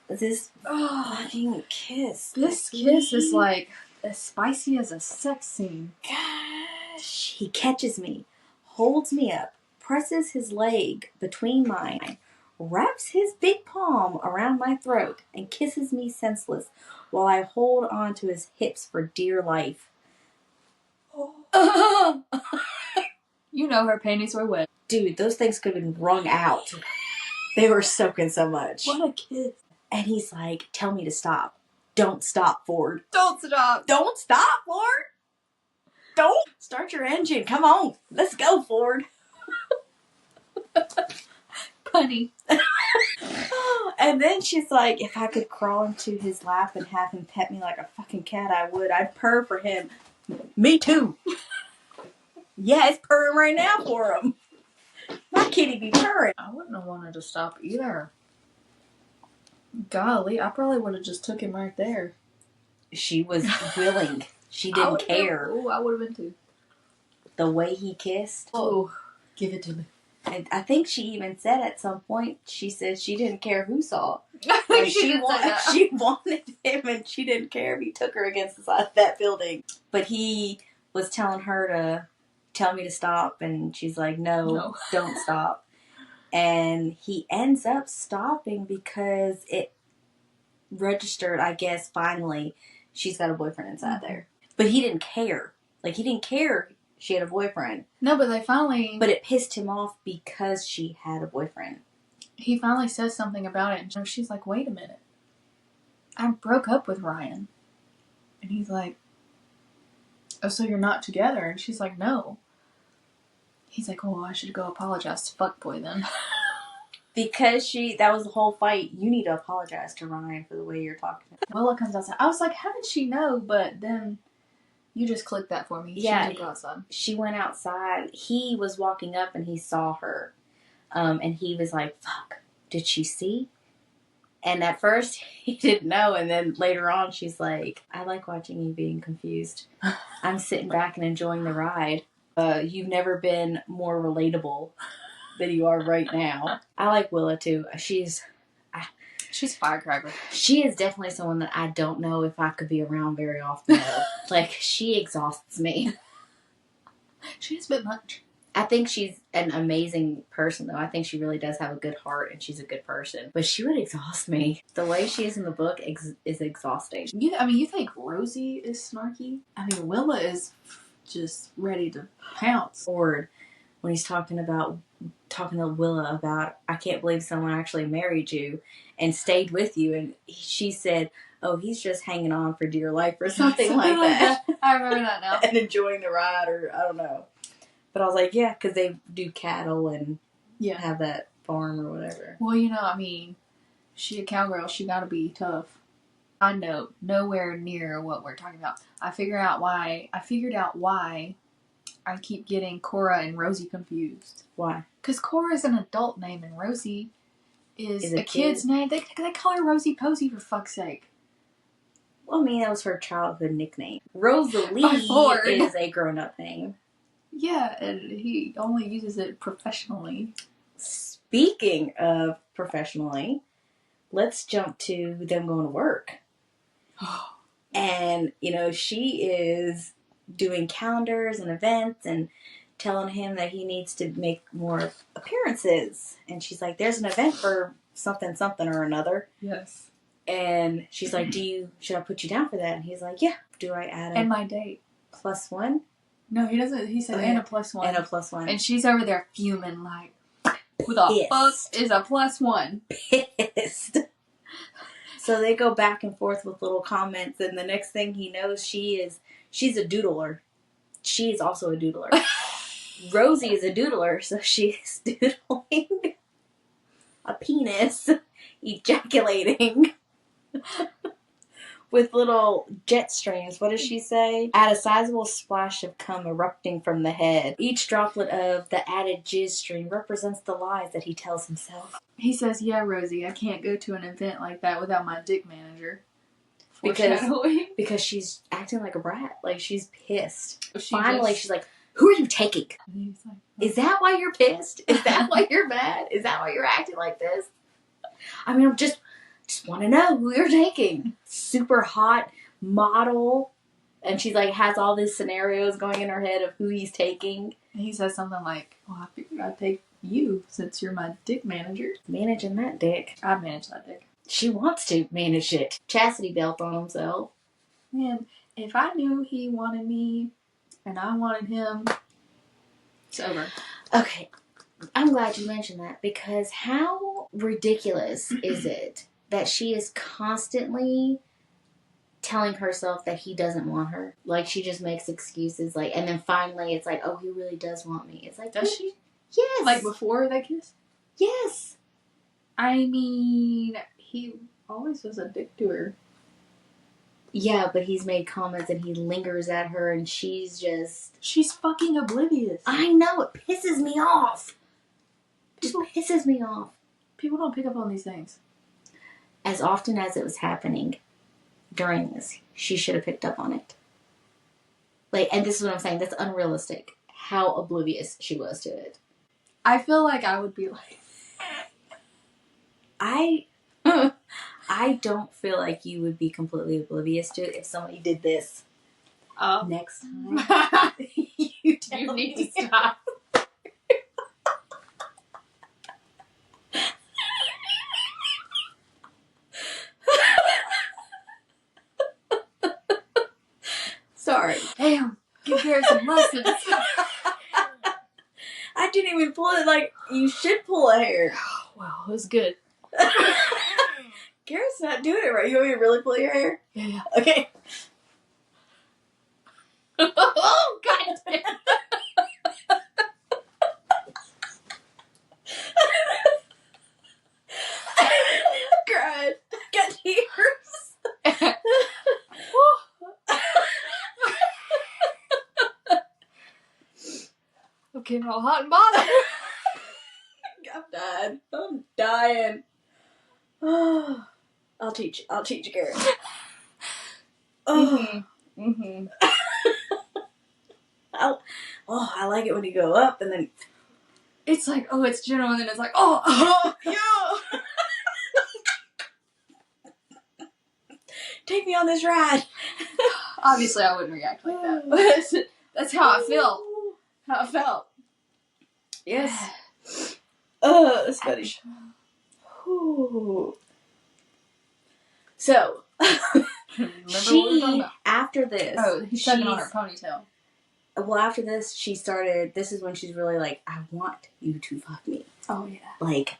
this fucking kiss. This kiss is like as spicy as a sex scene. Gosh. He catches me, holds me up, presses his leg between mine, wraps his big palm around my throat, and kisses me senseless while I hold on to his hips for dear life. You know her panties were wet. Dude, those things could have been wrung out. They were soaking so much. What a kiss. And he's like, tell me to stop. Don't stop, Ford. Don't stop. Don't stop, Ford. Don't. Start your engine. Come on. Let's go, Ford. Punny. And then she's like, if I could crawl into his lap and have him pet me like a fucking cat, I would. I'd purr for him. Me too. Yeah, it's purring right now for him. My kitty be purring. I wouldn't have wanted to stop either. Golly, I probably would have just took him right there. She was willing. She didn't care. Oh, I would have been too. The way he kissed. Oh, give it to me. And I think she even said at some point, she said she didn't care who saw. And she wanted him, and she didn't care if he took her against the side of that building. But he was telling her to tell me to stop, and she's like, no. Don't stop. And he ends up stopping because it registered, I guess, finally, she's got a boyfriend inside there. But he didn't care. Like, he didn't care she had a boyfriend. No, but they finally... But it pissed him off because she had a boyfriend. He finally says something about it, and she's like, wait a minute. I broke up with Ryan. And he's like, oh, so you're not together? And she's like, no. He's like, oh, I should go apologize to Fuckboy then. Because that was the whole fight. You need to apologize to Ryan for the way you're talking to him. Willa comes outside. I was like, how did she know? But then you just clicked that for me. Yeah. She did go outside. She went outside. He was walking up and he saw her. And he was like, fuck, did she see? And at first he didn't know. And then later on she's like, I like watching you being confused. I'm sitting back and enjoying the ride. You've never been more relatable than you are right now. I like Willa too. She's a firecracker. She is definitely someone that I don't know if I could be around very often. Like, she exhausts me. She's a bit much. I think she's an amazing person, though. I think she really does have a good heart, and she's a good person. But she would exhaust me. The way she is in the book is exhausting. You think Rosie is snarky? I mean, Willa is just ready to pounce. Or when he's talking to Willa about, I can't believe someone actually married you and stayed with you, and she said, oh, he's just hanging on for dear life or something like that. I remember that now. And enjoying the ride, or I don't know. But I was like, yeah, because they do cattle and have that farm or whatever. Well, I mean, she a cowgirl. She got to be tough. I know nowhere near what we're talking about. I figured out why I keep getting Cora and Rosie confused. Why? Because Cora is an adult name and Rosie is a kid's name. They call her Rosie Posey, for fuck's sake. Well, I mean, that was her childhood nickname. Rosalie is a grown-up name. Yeah, and he only uses it professionally. Speaking of professionally, let's jump to them going to work. And, she is doing calendars and events and telling him that he needs to make more appearances. And she's like, there's an event for something or another. Yes. And she's like, should I put you down for that? And he's like, yeah. Do I add and my date +1? No, he doesn't. He said, and a +1. And a +1. And she's over there fuming like, who the fuck is a +1? Pissed. So they go back and forth with little comments, and the next thing he knows, she's a doodler. She's also a doodler. Rosie is a doodler, so she's doodling a penis ejaculating with little jet streams. What does she say? Add a sizable splash of cum erupting from the head. Each droplet of the added jizz stream represents the lies that he tells himself. He says, yeah, Rosie, I can't go to an event like that without my dick manager. Because she's acting like a brat. Like, she's pissed. Finally, she's like, who are you taking? And he's like, oh. Is that why you're pissed? Is that why you're mad? Is that why you're acting like this? I mean, I'm just want to know who you're taking. Super hot model. And she's like, has all these scenarios going in her head of who he's taking. And he says something like, well, I figured I'd take you since you're my dick manager. Managing that dick. I'd manage that dick. She wants to manage it. Chastity belt on himself. Man, if I knew he wanted me and I wanted him, it's over. Okay. I'm glad you mentioned that, because how ridiculous is it that she is constantly telling herself that he doesn't want her? Like, she just makes excuses, like, and then finally it's like, oh, he really does want me. It's like, does she? Yes. Like before they kiss? Yes. I mean, he always was a dick to her. Yeah, but he's made comments and he lingers at her, and she's fucking oblivious. I know, it pisses me off. Just pisses me off. People don't pick up on these things. As often as it was happening during this, she should have picked up on it. Like, and this is what I'm saying, that's unrealistic. How oblivious she was to it. I feel like I would be like... I don't feel like you would be completely oblivious to it if somebody did this. Next time. you need to stop. Sorry. Damn. Give her some lessons. I didn't even pull it like you should pull a hair. Wow, it was good. Garrett's not doing it right. You want me to really pull your hair? Yeah. Okay. Oh, God damn. Cried. Got tears. I'm getting all hot and bothered. I'm dying. I'll teach you, Garrett. I like it when you go up and then it's like, oh, it's gentle, and then it's like, oh yeah. Take me on this ride. Obviously, I wouldn't react like that. That's how I felt. How I felt. Yes. Oh, that's funny. Ooh. So, after this... Oh, he's tugging on her ponytail. Well, after this, she started... This is when she's really like, I want you to fuck me. Oh, yeah. Like,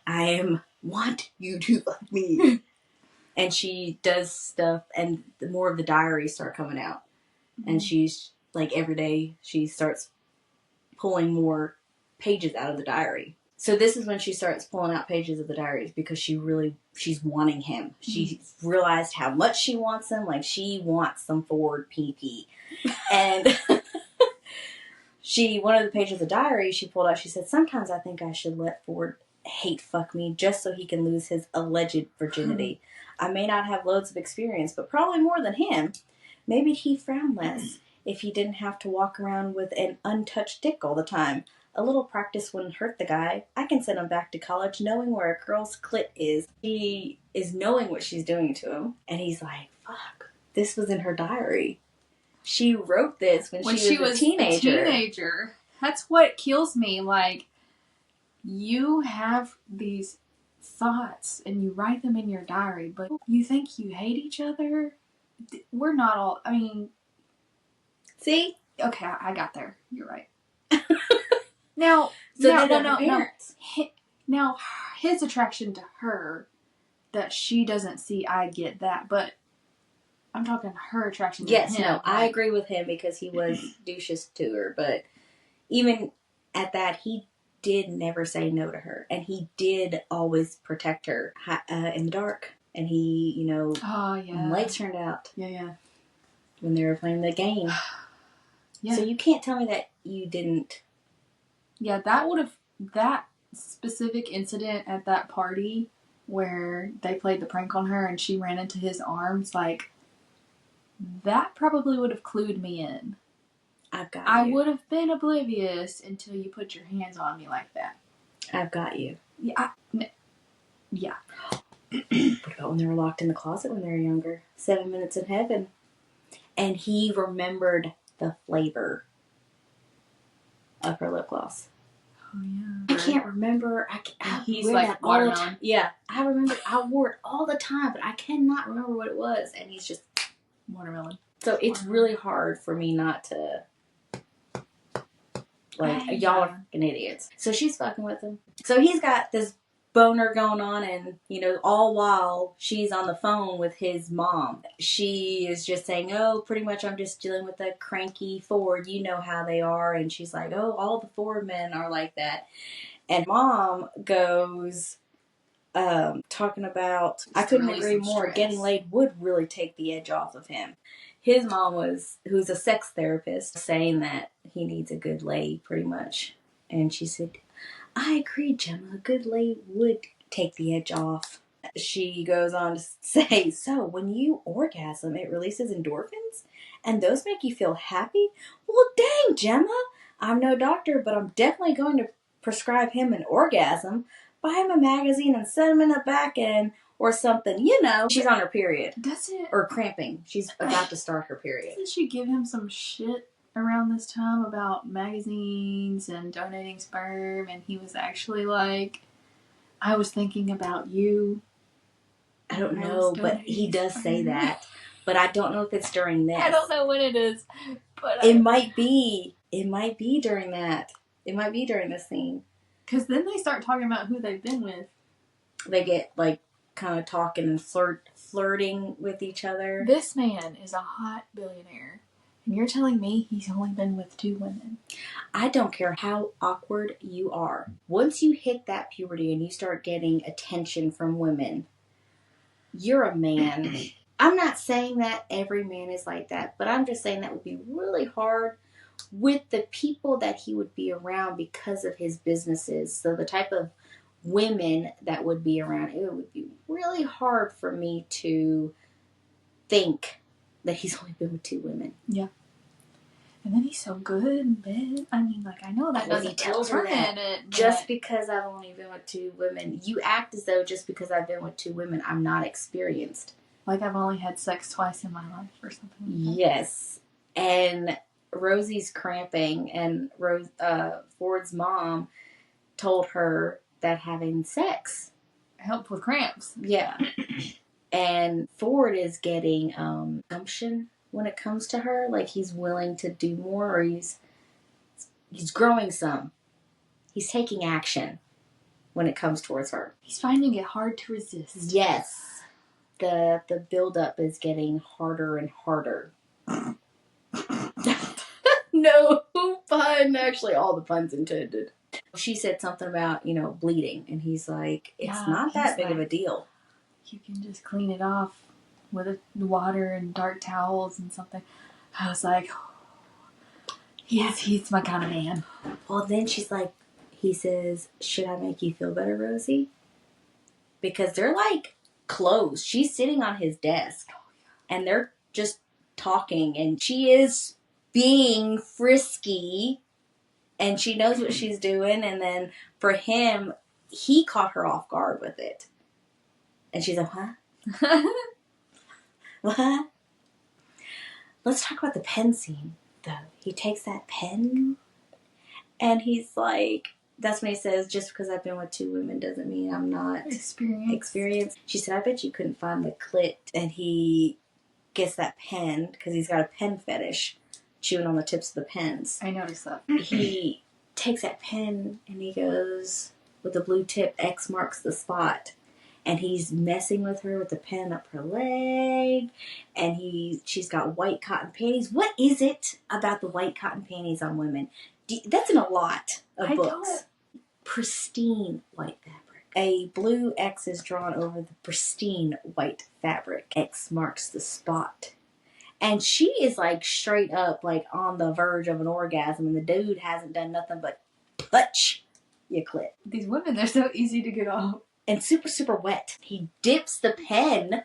want you to fuck me. And she does stuff, and more of the diaries start coming out. Mm-hmm. And she's, like, every day, she starts pulling more pages out of the diary. So this is when she starts pulling out pages of the diaries because she's wanting him. Mm-hmm. She's realized how much she wants him. Like, she wants some Ford PP. And one of the pages of the diary she pulled out, she said, sometimes I think I should let Ford hate fuck me just so he can lose his alleged virginity. I may not have loads of experience, but probably more than him. Maybe he'd frown less if he didn't have to walk around with an untouched dick all the time. A little practice wouldn't hurt the guy. I can send him back to college knowing where a girl's clit is. She is knowing what she's doing to him. And he's like, fuck, this was in her diary. She wrote this when she was a teenager. That's what kills me. Like, you have these thoughts and you write them in your diary, but you think you hate each other? We're not all... I mean... See? Okay, I got there. You're right. Now, Now, his attraction to her that she doesn't see, I get that, but I'm talking her attraction to him. Yes, no, I agree with him because he was douchous to her, but even at that, he did never say no to her, and he did always protect her in the dark, and he, when lights turned out. Yeah. When they were playing the game. Yeah. So you can't tell me that you didn't... Yeah, that specific incident at that party where they played the prank on her and she ran into his arms, like, that probably would have clued me in. I would have been oblivious until you put your hands on me like that. I've got you. Yeah. Yeah. What about when they were locked in the closet when they were younger? 7 minutes in heaven. And he remembered the flavor of her lip gloss. Oh, yeah. I can't remember. He's like watermelon. Yeah. I remember. I wore it all the time, but I cannot remember what it was. And he's just... Watermelon. So it's really hard for me not to... Like, y'all are fucking idiots. So she's fucking with him. So he's got this boner going on, and, all while she's on the phone with his mom. She is just saying, oh, pretty much I'm just dealing with a cranky Ford. You know how they are. And she's like, oh, all the Ford men are like that. And mom goes, talking about, I couldn't agree more. Stress. Getting laid would really take the edge off of him. His mom who's a sex therapist, saying that he needs a good lay, pretty much. And she said, I agree, Gemma. A good lay would take the edge off. She goes on to say, so when you orgasm, it releases endorphins? And those make you feel happy? Well, dang, Gemma. I'm no doctor, but I'm definitely going to prescribe him an orgasm. Buy him a magazine and set him in the back end or something. She's on her period. Or cramping. She's about to start her period. Doesn't she give him some shit around this time about magazines and donating sperm, and he was actually like, I was thinking about you. I don't know, but he does say that. But I don't know if it's during this. I don't know when it is. But it might be. It might be during that. It might be during this scene. Because then they start talking about who they've been with. They get, kind of talking and flirting with each other. This man is a hot billionaire. And you're telling me he's only been with 2 women. I don't care how awkward you are. Once you hit that puberty and you start getting attention from women, you're a man. I'm not saying that every man is like that, but I'm just saying that would be really hard with the people that he would be around because of his businesses. So the type of women that would be around, it would be really hard for me to think that he's only been with 2 women. Yeah. And then he's so good in bed. I mean, I know that doesn't tell her that. Just because I've only been with 2 women, you act as though just because I've been with 2 women, I'm not experienced. Like I've only had sex twice in my life or something like that. Yes. And Rosie's cramping, and Ford's mom told her that having sex helped with cramps. Yeah. And Ford is getting gumption when it comes to her. Like, he's willing to do more, or he's growing some. He's taking action when it comes towards her. He's finding it hard to resist. Yes. The build-up is getting harder and harder. No pun. Actually, all the puns intended. She said something about, bleeding. And he's like, it's not that big of a deal. You can just clean it off with water and dark towels and something. I was like, he's my kind of man. Well, then he says, should I make you feel better, Rosie? Because they're like close. She's sitting on his desk and they're just talking, and she is being frisky and she knows what she's doing. And then for him, he caught her off guard with it. And she's like, huh? What? Let's talk about the pen scene, though. He takes that pen, and he's like, that's when he says, just because I've been with 2 women doesn't mean I'm not experienced. She said, I bet you couldn't find the clit. And he gets that pen, because he's got a pen fetish, chewing on the tips of the pens. I noticed that. He takes that pen, and he goes, with the blue tip, X marks the spot. And he's messing with her with the pen up her leg. And she's got white cotton panties. What is it about the white cotton panties on women? That's in a lot of books. Pristine white fabric. A blue X is drawn over the pristine white fabric. X marks the spot. And she is like straight up like on the verge of an orgasm. And the dude hasn't done nothing but touch your clit. These women, they're so easy to get off. And super, super wet. He dips the pen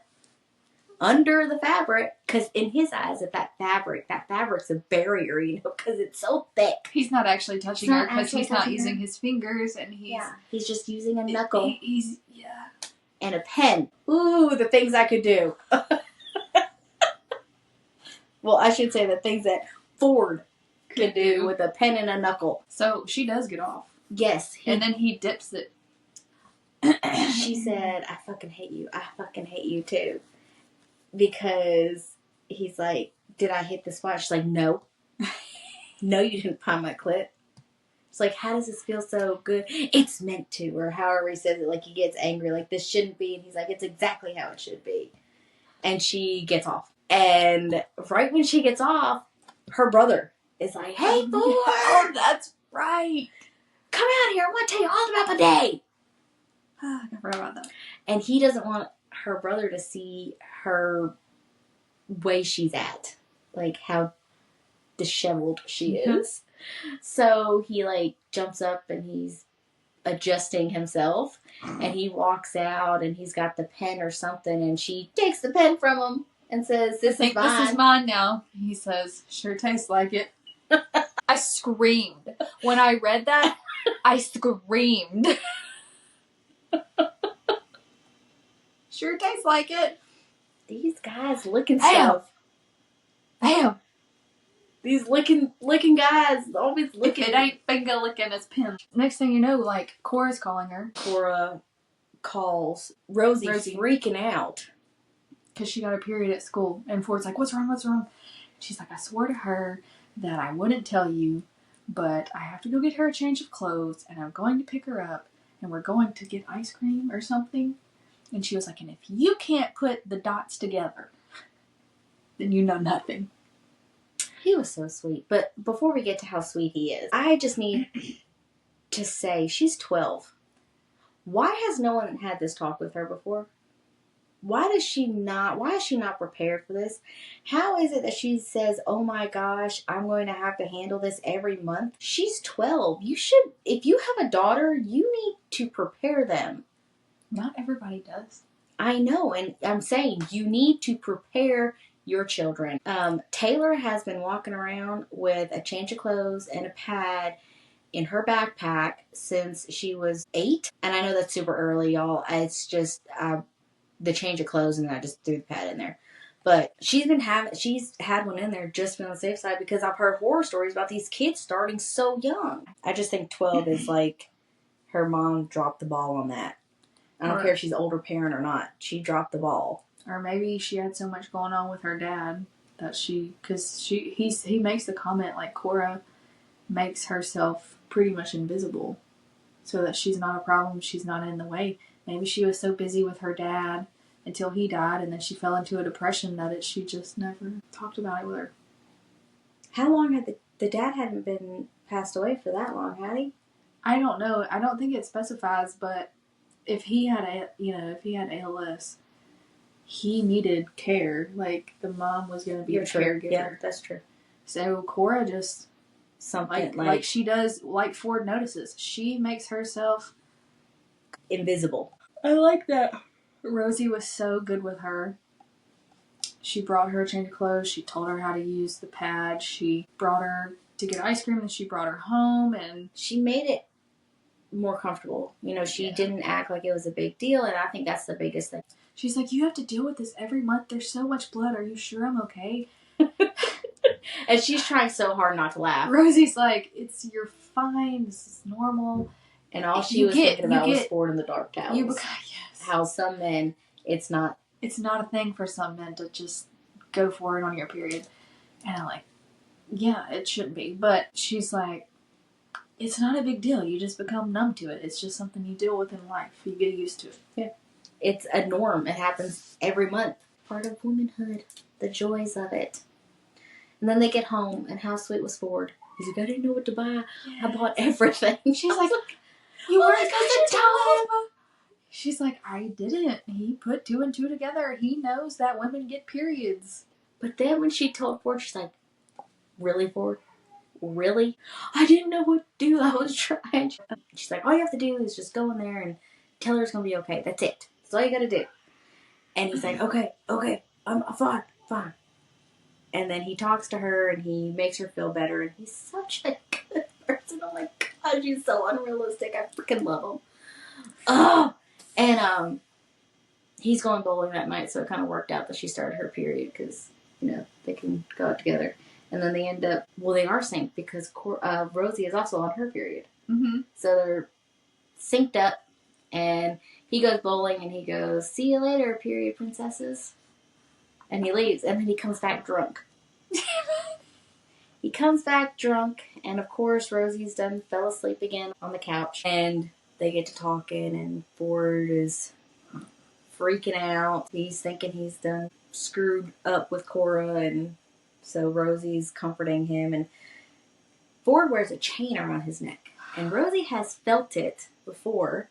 under the fabric, because in his eyes, that fabric's a barrier, because it's so thick. He's not actually touching her because he's not using his fingers, and he's just using a knuckle. Yeah. And a pen. Ooh, the things I could do. Well, I should say the things that Ford could do with a pen and a knuckle. So she does get off. Yes. And then he dips it. She said, I fucking hate you. I fucking hate you too. Because he's like, did I hit the spot? She's like, no. No, you didn't find my clit. It's like, how does this feel so good? It's meant to, or however he says it, like he gets angry, like this shouldn't be. And he's like, it's exactly how it should be. And she gets off. And right when she gets off, her brother is like, hey, Ford! Oh, that's right. Come out here. I want to tell you all about my day. I forgot about that. And he doesn't want her brother to see her way she's at. Like how disheveled she is. So he like jumps up and he's adjusting himself. And he walks out and he's got the pen or something. And she takes the pen from him and says, this is mine. This is mine now. He says, sure tastes like it. I screamed. When I read that, I screamed. Sure tastes like it. These guys licking stuff. Damn. These licking guys always licking. If it ain't finger licking, it's pen. Next thing you know, like, Cora's calling her. Cora calls Rosie freaking out. Because she got a period at school. And Ford's like, what's wrong? What's wrong? She's like, I swore to her that I wouldn't tell you, but I have to go get her a change of clothes, and I'm going to pick her up, and we're going to get ice cream or something. And she was like, and if you can't put the dots together, then you know nothing. He was so sweet. But before we get to how sweet he is, I just need to say, she's 12. Why has no one had this talk with her before? Why is she not prepared for this? How is it that she says, oh my gosh, I'm going to have to handle this every month? She's 12. If you have a daughter, you need to prepare them. Not everybody does. I know, and I'm saying you need to prepare your children. Taylor has been walking around with a change of clothes and a pad in her backpack since she was 8. And I know that's super early, y'all. It's just the change of clothes, and then I just threw the pad in there. But she's had one in there just to be on the safe side, because I've heard horror stories about these kids starting so young. I just think 12 is like her mom dropped the ball on that. I don't care if she's an older parent or not. She dropped the ball. Or maybe she had so much going on with her dad that he makes the comment like Cora makes herself pretty much invisible so that she's not a problem, she's not in the way. Maybe she was so busy with her dad until he died, and then she fell into a depression that she just never talked about it with her. How long had the dad hadn't been passed away for that long, had he? I don't know. I don't think it specifies, but if he had ALS, he needed care. Like, the mom was going to be a caregiver. Yeah, that's true. So Cora just, something like she does, like Ford notices, she makes herself invisible. I like that. Rosie was so good with her. She brought her a change of clothes. She told her how to use the pad. She brought her to get ice cream, and she brought her home, and she made it more comfortable. She didn't act like it was a big deal, and I think that's the biggest thing. She's like, you have to deal with this every month. There's so much blood. Are you sure I'm okay? And she's trying so hard not to laugh. Rosie's like, you're fine. This is normal. And all she was thinking about was Ford in the Dark Towers. Yes. How some men, it's not a thing for some men to just go for it on your period. And I'm like, yeah, it shouldn't be. But she's like, it's not a big deal. You just become numb to it. It's just something you deal with in life. You get used to it. Yeah. It's a norm. It happens every month. Part of womanhood. The joys of it. And then they get home, and how sweet was Ford? He's like, I didn't know what to buy. Yes. I bought everything. She's like, you weren't supposed to tell him. She's like, I didn't. He put 2 and 2 together. He knows that women get periods. But then when she told Ford, she's like, really, Ford? Really? I didn't know what to do. I was trying. She's like, all you have to do is just go in there and tell her it's going to be okay. That's it. That's all you got to do. And he's like, okay, I'm fine. And then he talks to her and he makes her feel better. And he's such a good person. Oh my God, he's so unrealistic. I freaking love him. Oh! And he's going bowling that night, so it kind of worked out that she started her period because, they can go out together. And then they end up, they are synced because Rosie is also on her period. Mm-hmm. So they're synced up, and he goes bowling, and he goes, see you later, period princesses. And he leaves, and then he comes back drunk. He comes back drunk, and of course, Rosie's fell asleep again on the couch, and they get to talking, and Ford is freaking out. He's thinking he's done screwed up with Cora, and so Rosie's comforting him, and Ford wears a chain around his neck, and Rosie has felt it before,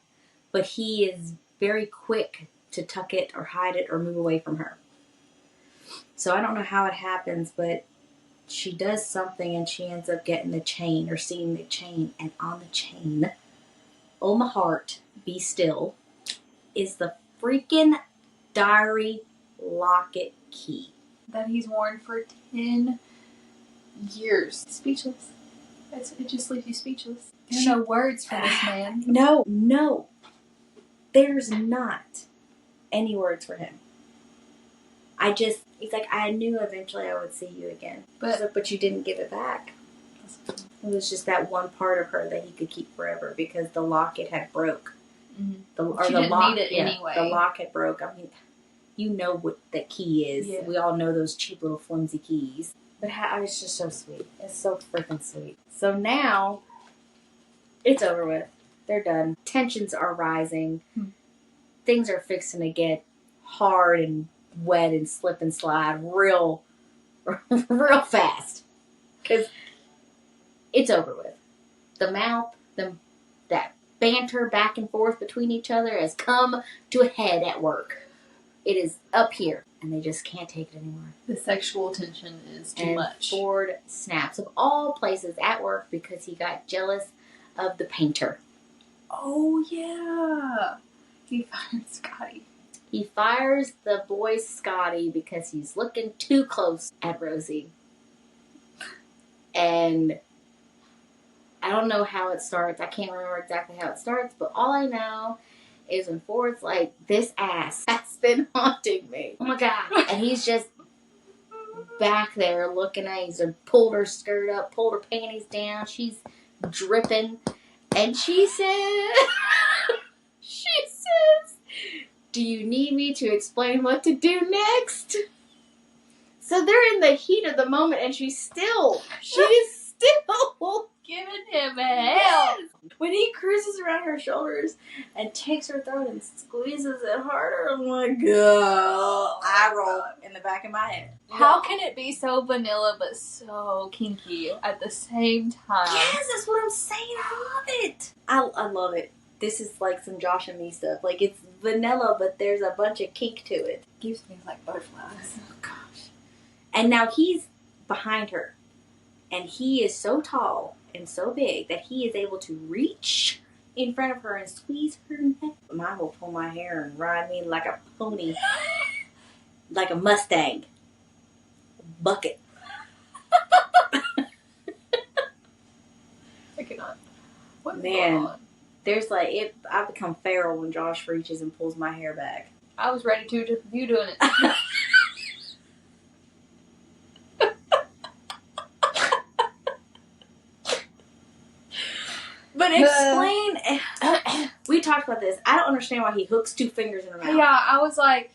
but he is very quick to tuck it or hide it or move away from her. So I don't know how it happens, but she does something and she ends up getting the chain or seeing the chain, and on the chain, oh my heart, be still, is the freaking diary locket key. That he's worn for 10 years. Speechless. It just leaves you speechless. There's no words for this man. No. There's not any words for him. He's like, I knew eventually I would see you again. But you didn't give it back. It was just that one part of her that he could keep forever because the locket had broke. Mm-hmm. She didn't need it anyway. The lock had broke. I mean, you know what the key is. Yeah. We all know those cheap little flimsy keys. But it's just so sweet. It's so freaking sweet. So now, it's over with. They're done. Tensions are rising. Things are fixing to get hard and wet and slip and slide real fast. Because it's over with. The mouth, that banter back and forth between each other has come to a head at work. It is up here, and they just can't take it anymore. The sexual tension is too much. Ford snaps, of all places, at work because he got jealous of the painter. Oh, yeah. He fired Scotty. He fires the boy Scotty because he's looking too close at Rosie. And I don't know how it starts. I can't remember exactly how it starts, but all I know is when Ford's like, this ass has been haunting me. Oh my God. And he's just back there looking at her. He's pulled her skirt up, pulled her panties down. She's dripping. And she says, do you need me to explain what to do next? So they're in the heat of the moment, and she's still Giving him hell. When he cruises around her shoulders and takes her throat and squeezes it harder, I'm like, oh, I roll in the back of my head. How can it be so vanilla but so kinky at the same time? Yes, that's what I'm saying. I love it. I love it. This is like some Josh and me stuff. Like, it's vanilla, but there's a bunch of kink to it. Gives me like butterflies. Oh, gosh. And now he's behind her. And he is so tall and so big that he is able to reach in front of her and squeeze her neck. Mine will pull my hair and ride me like a pony. Like a Mustang. Bucket. I cannot. What Man, there's like, I become feral when Josh reaches and pulls my hair back. I was ready to just you doing it. But explain. We talked about this. I don't understand why he hooks 2 fingers in her mouth. Yeah, I was like,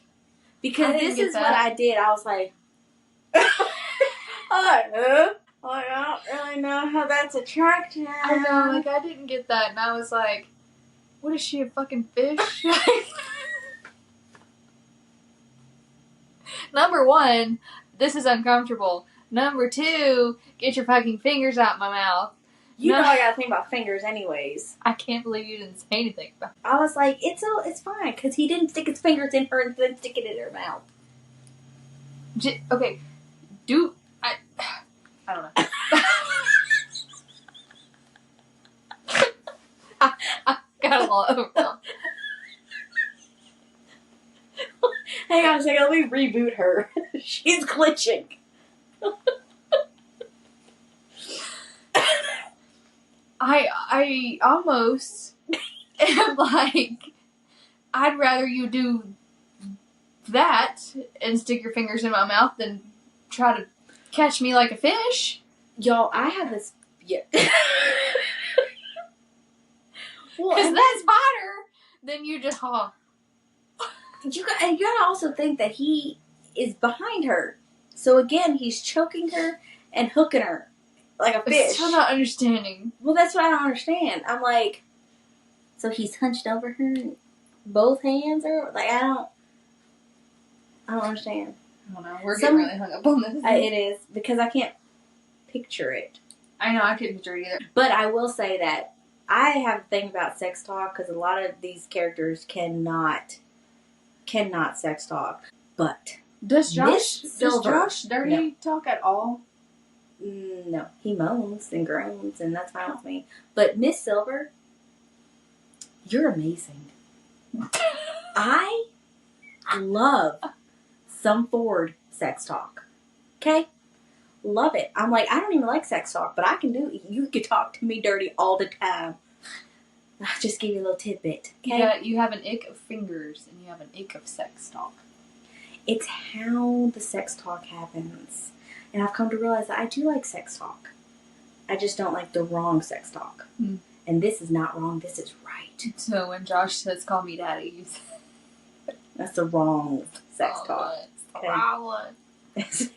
because this is what I did. I was like, I don't really know how that's attractive. I know, like, I didn't get that, and I was like, what is she, a fucking fish? Number 1, this is uncomfortable. Number 2, get your fucking fingers out my mouth. You know I gotta think about fingers anyways. I can't believe you didn't say anything about it. I was like, it's fine, because he didn't stick his fingers in her and then stick it in her mouth. Okay, I don't know. I got a lot overwhelmed. Hang on a second, let me reboot her. She's glitching. I almost am like, I'd rather you do that and stick your fingers in my mouth than try to catch me like a fish. Y'all, I have this. Yeah. Well, because that's hotter than you just You gotta also think that he is behind her. So again, he's choking her and hooking her like a fish. I'm still not understanding. Well, that's what I don't understand. I'm like, so he's hunched over her, both hands, or like I don't understand. I don't know. We're getting really hung up on this. It is because I can't picture it. I know I couldn't picture it either. But I will say that I have a thing about sex talk because a lot of these characters cannot sex talk. But does Josh dirty talk at all? No, he moans and groans, and that's fine with me. But Miss Silver, you're amazing. I love some Ford sex talk. Okay? Love it. I'm like, I don't even like sex talk, but I can do it. You could talk to me dirty all the time. I'll just give you a little tidbit. Okay? Yeah, you have an ick of fingers, and you have an ick of sex talk. It's how the sex talk happens. And I've come to realize that I do like sex talk. I just don't like the wrong sex talk. Hmm. And this is not wrong. This is right. So when Josh says, call me daddy, you say... That's the wrong sex talk. Okay. Wrong one. It's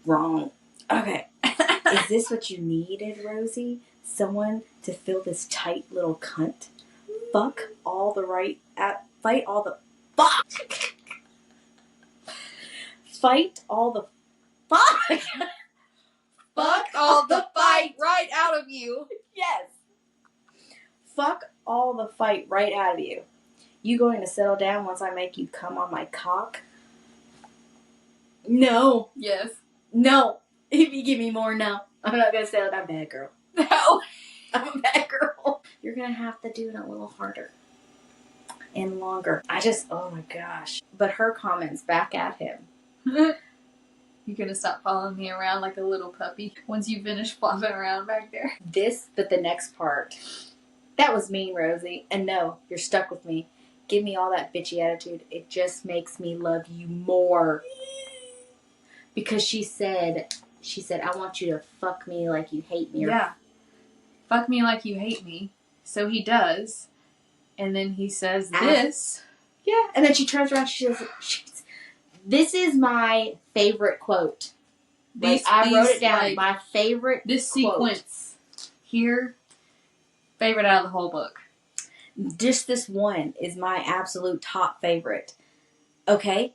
wrong. Okay. Is this what you needed, Rosie? Someone to fill this tight little cunt? Fuck all the right... fight all the... Fuck! Fight all the... Fuck! Fuck all the fight right out of you. Yes. Fuck all the fight right out of you. You going to settle down once I make you come on my cock? No. Yes. No. If you give me more, no. I'm not going to settle down. Bad girl. No. I'm a bad girl. You're going to have to do it a little harder. And longer. Oh my gosh. But her comments back at him. You're going to stop following me around like a little puppy once you finish flopping around back there. But the next part. That was mean, Rosie. And no, you're stuck with me. Give me all that bitchy attitude. It just makes me love you more. Because she said, I want you to fuck me like you hate me. Yeah. fuck me like you hate me. So he does. And then he says this. Yeah. And then she turns around. She says, this is my favorite quote. I wrote it down. Like, my favorite this quote. Sequence here, favorite out of the whole book. Just this one is my absolute top favorite. Okay,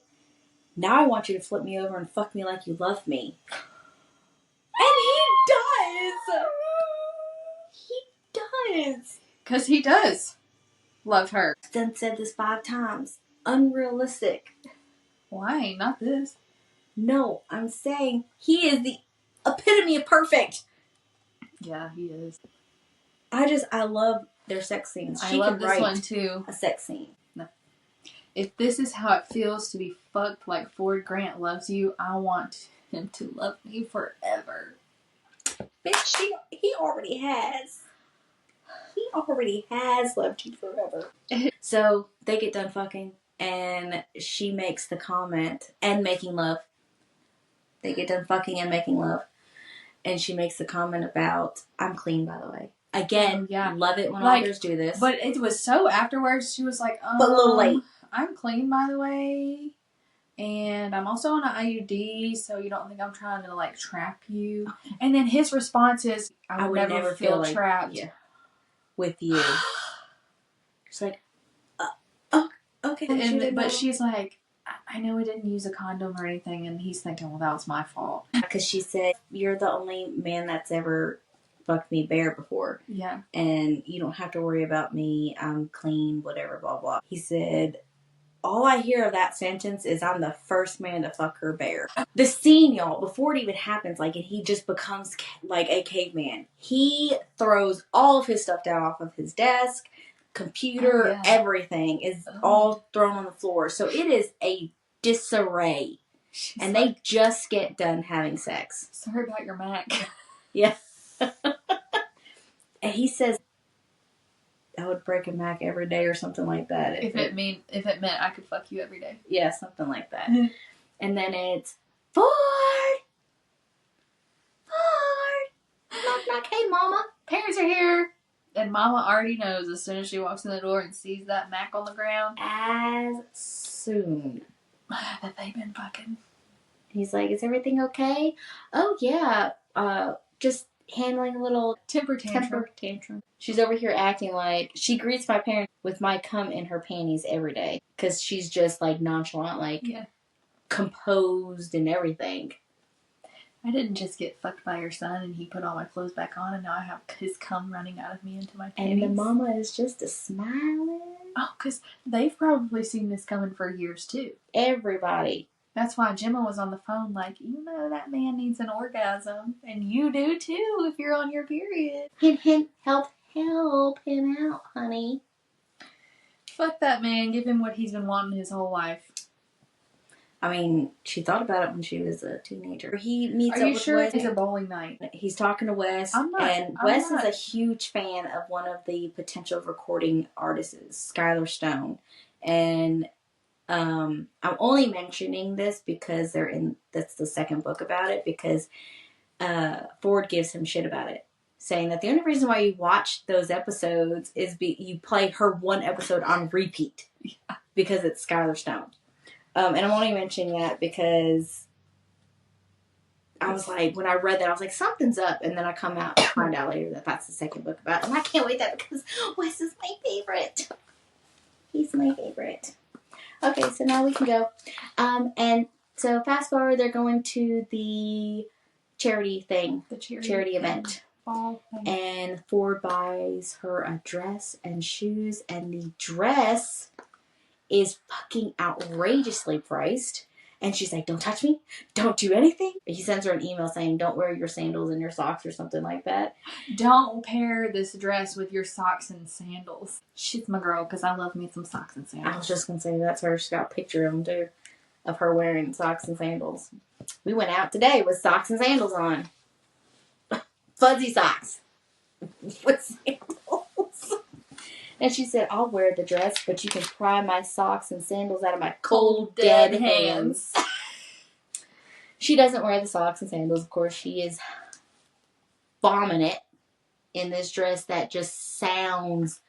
now I want you to flip me over and fuck me like you love me. And he does. He does. Because he does love her. Done said this 5 times. Unrealistic. Why? Not this. No, I'm saying he is the epitome of perfect. Yeah, he is. I love their sex scenes. I love this one too. A sex scene. No. If this is how it feels to be fucked like Ford Grant loves you, I want him to love me forever. Bitch, he already has. He already has loved you forever. So they get done fucking, and she makes the comment, and making love. They get done fucking and making love. And she makes the comment about, I'm clean, by the way. Again, love it when authors do this. But it was so afterwards, she was like, but a little late. I'm clean, by the way. And I'm also on an IUD, so you don't think I'm trying to, like, trap you. And then his response is, I would never feel like, trapped with you. She's like, okay. But she's like, I know we didn't use a condom or anything, and he's thinking, well, that was my fault. Because she said, you're the only man that's ever fucked me bare before. Yeah. And you don't have to worry about me. I'm clean, whatever, blah, blah. He said, all I hear of that sentence is I'm the first man to fuck her bare. The scene, y'all, before it even happens, like, and he just becomes like a caveman. He throws all of his stuff down off of his desk. Computer, everything is all thrown on the floor. So it is a disarray. And they just get done having sex. Sorry about your Mac. Yeah. And he says, I would break a Mac every day or something like that. If it meant I could fuck you every day. Yeah, something like that. And then it's, Ford! Knock, knock. Hey, Mama. Parents are here. And Mama already knows as soon as she walks in the door and sees that Mac on the ground. As soon. That they've been fucking. He's like, is everything okay? Oh, yeah. Just handling a little temper tantrum. She's over here acting like she greets my parents with my cum in her panties every day. Because she's just like nonchalant, like composed and everything. I didn't just get fucked by your son and he put all my clothes back on and now I have his cum running out of me into my panties. And the mama is just a smiling. Oh, because they've probably seen this coming for years too. Everybody. That's why Gemma was on the phone like, you know that man needs an orgasm. And you do too if you're on your period. Hint, hint, help him out, honey. Fuck that man. Give him what he's been wanting his whole life. I mean, she thought about it when she was a teenager. He meets up with Wes. It's a bowling night? He's talking to Wes. Wes is a huge fan of one of the potential recording artists, Skylar Stone. And I'm only mentioning this because that's the second book about it, because Ford gives him shit about it. Saying that the only reason why you watch those episodes is you play her one episode on repeat. Because it's Skylar Stone. And I'm only mentioning that because I was like, when I read that, I was like, something's up. And then I come out and find out later that that's the second book about it. And I can't wait that because Wes is my favorite. He's my favorite. Okay, so now we can go. And so fast forward, they're going to the charity thing. The charity event. And Ford buys her a dress and shoes. And the dress is fucking outrageously priced. And she's like, don't touch me. Don't do anything. He sends her an email saying, don't wear your sandals and your socks or something like that. Don't pair this dress with your socks and sandals. She's my girl because I love me some socks and sandals. I was just going to say, that's her. She's got a picture of them too. Of her wearing socks and sandals. We went out today with socks and sandals on. Fuzzy socks. With sandals. And she said, I'll wear the dress, but you can pry my socks and sandals out of my cold, dead hands. She doesn't wear the socks and sandals. Of course, she is bombing it in this dress that just sounds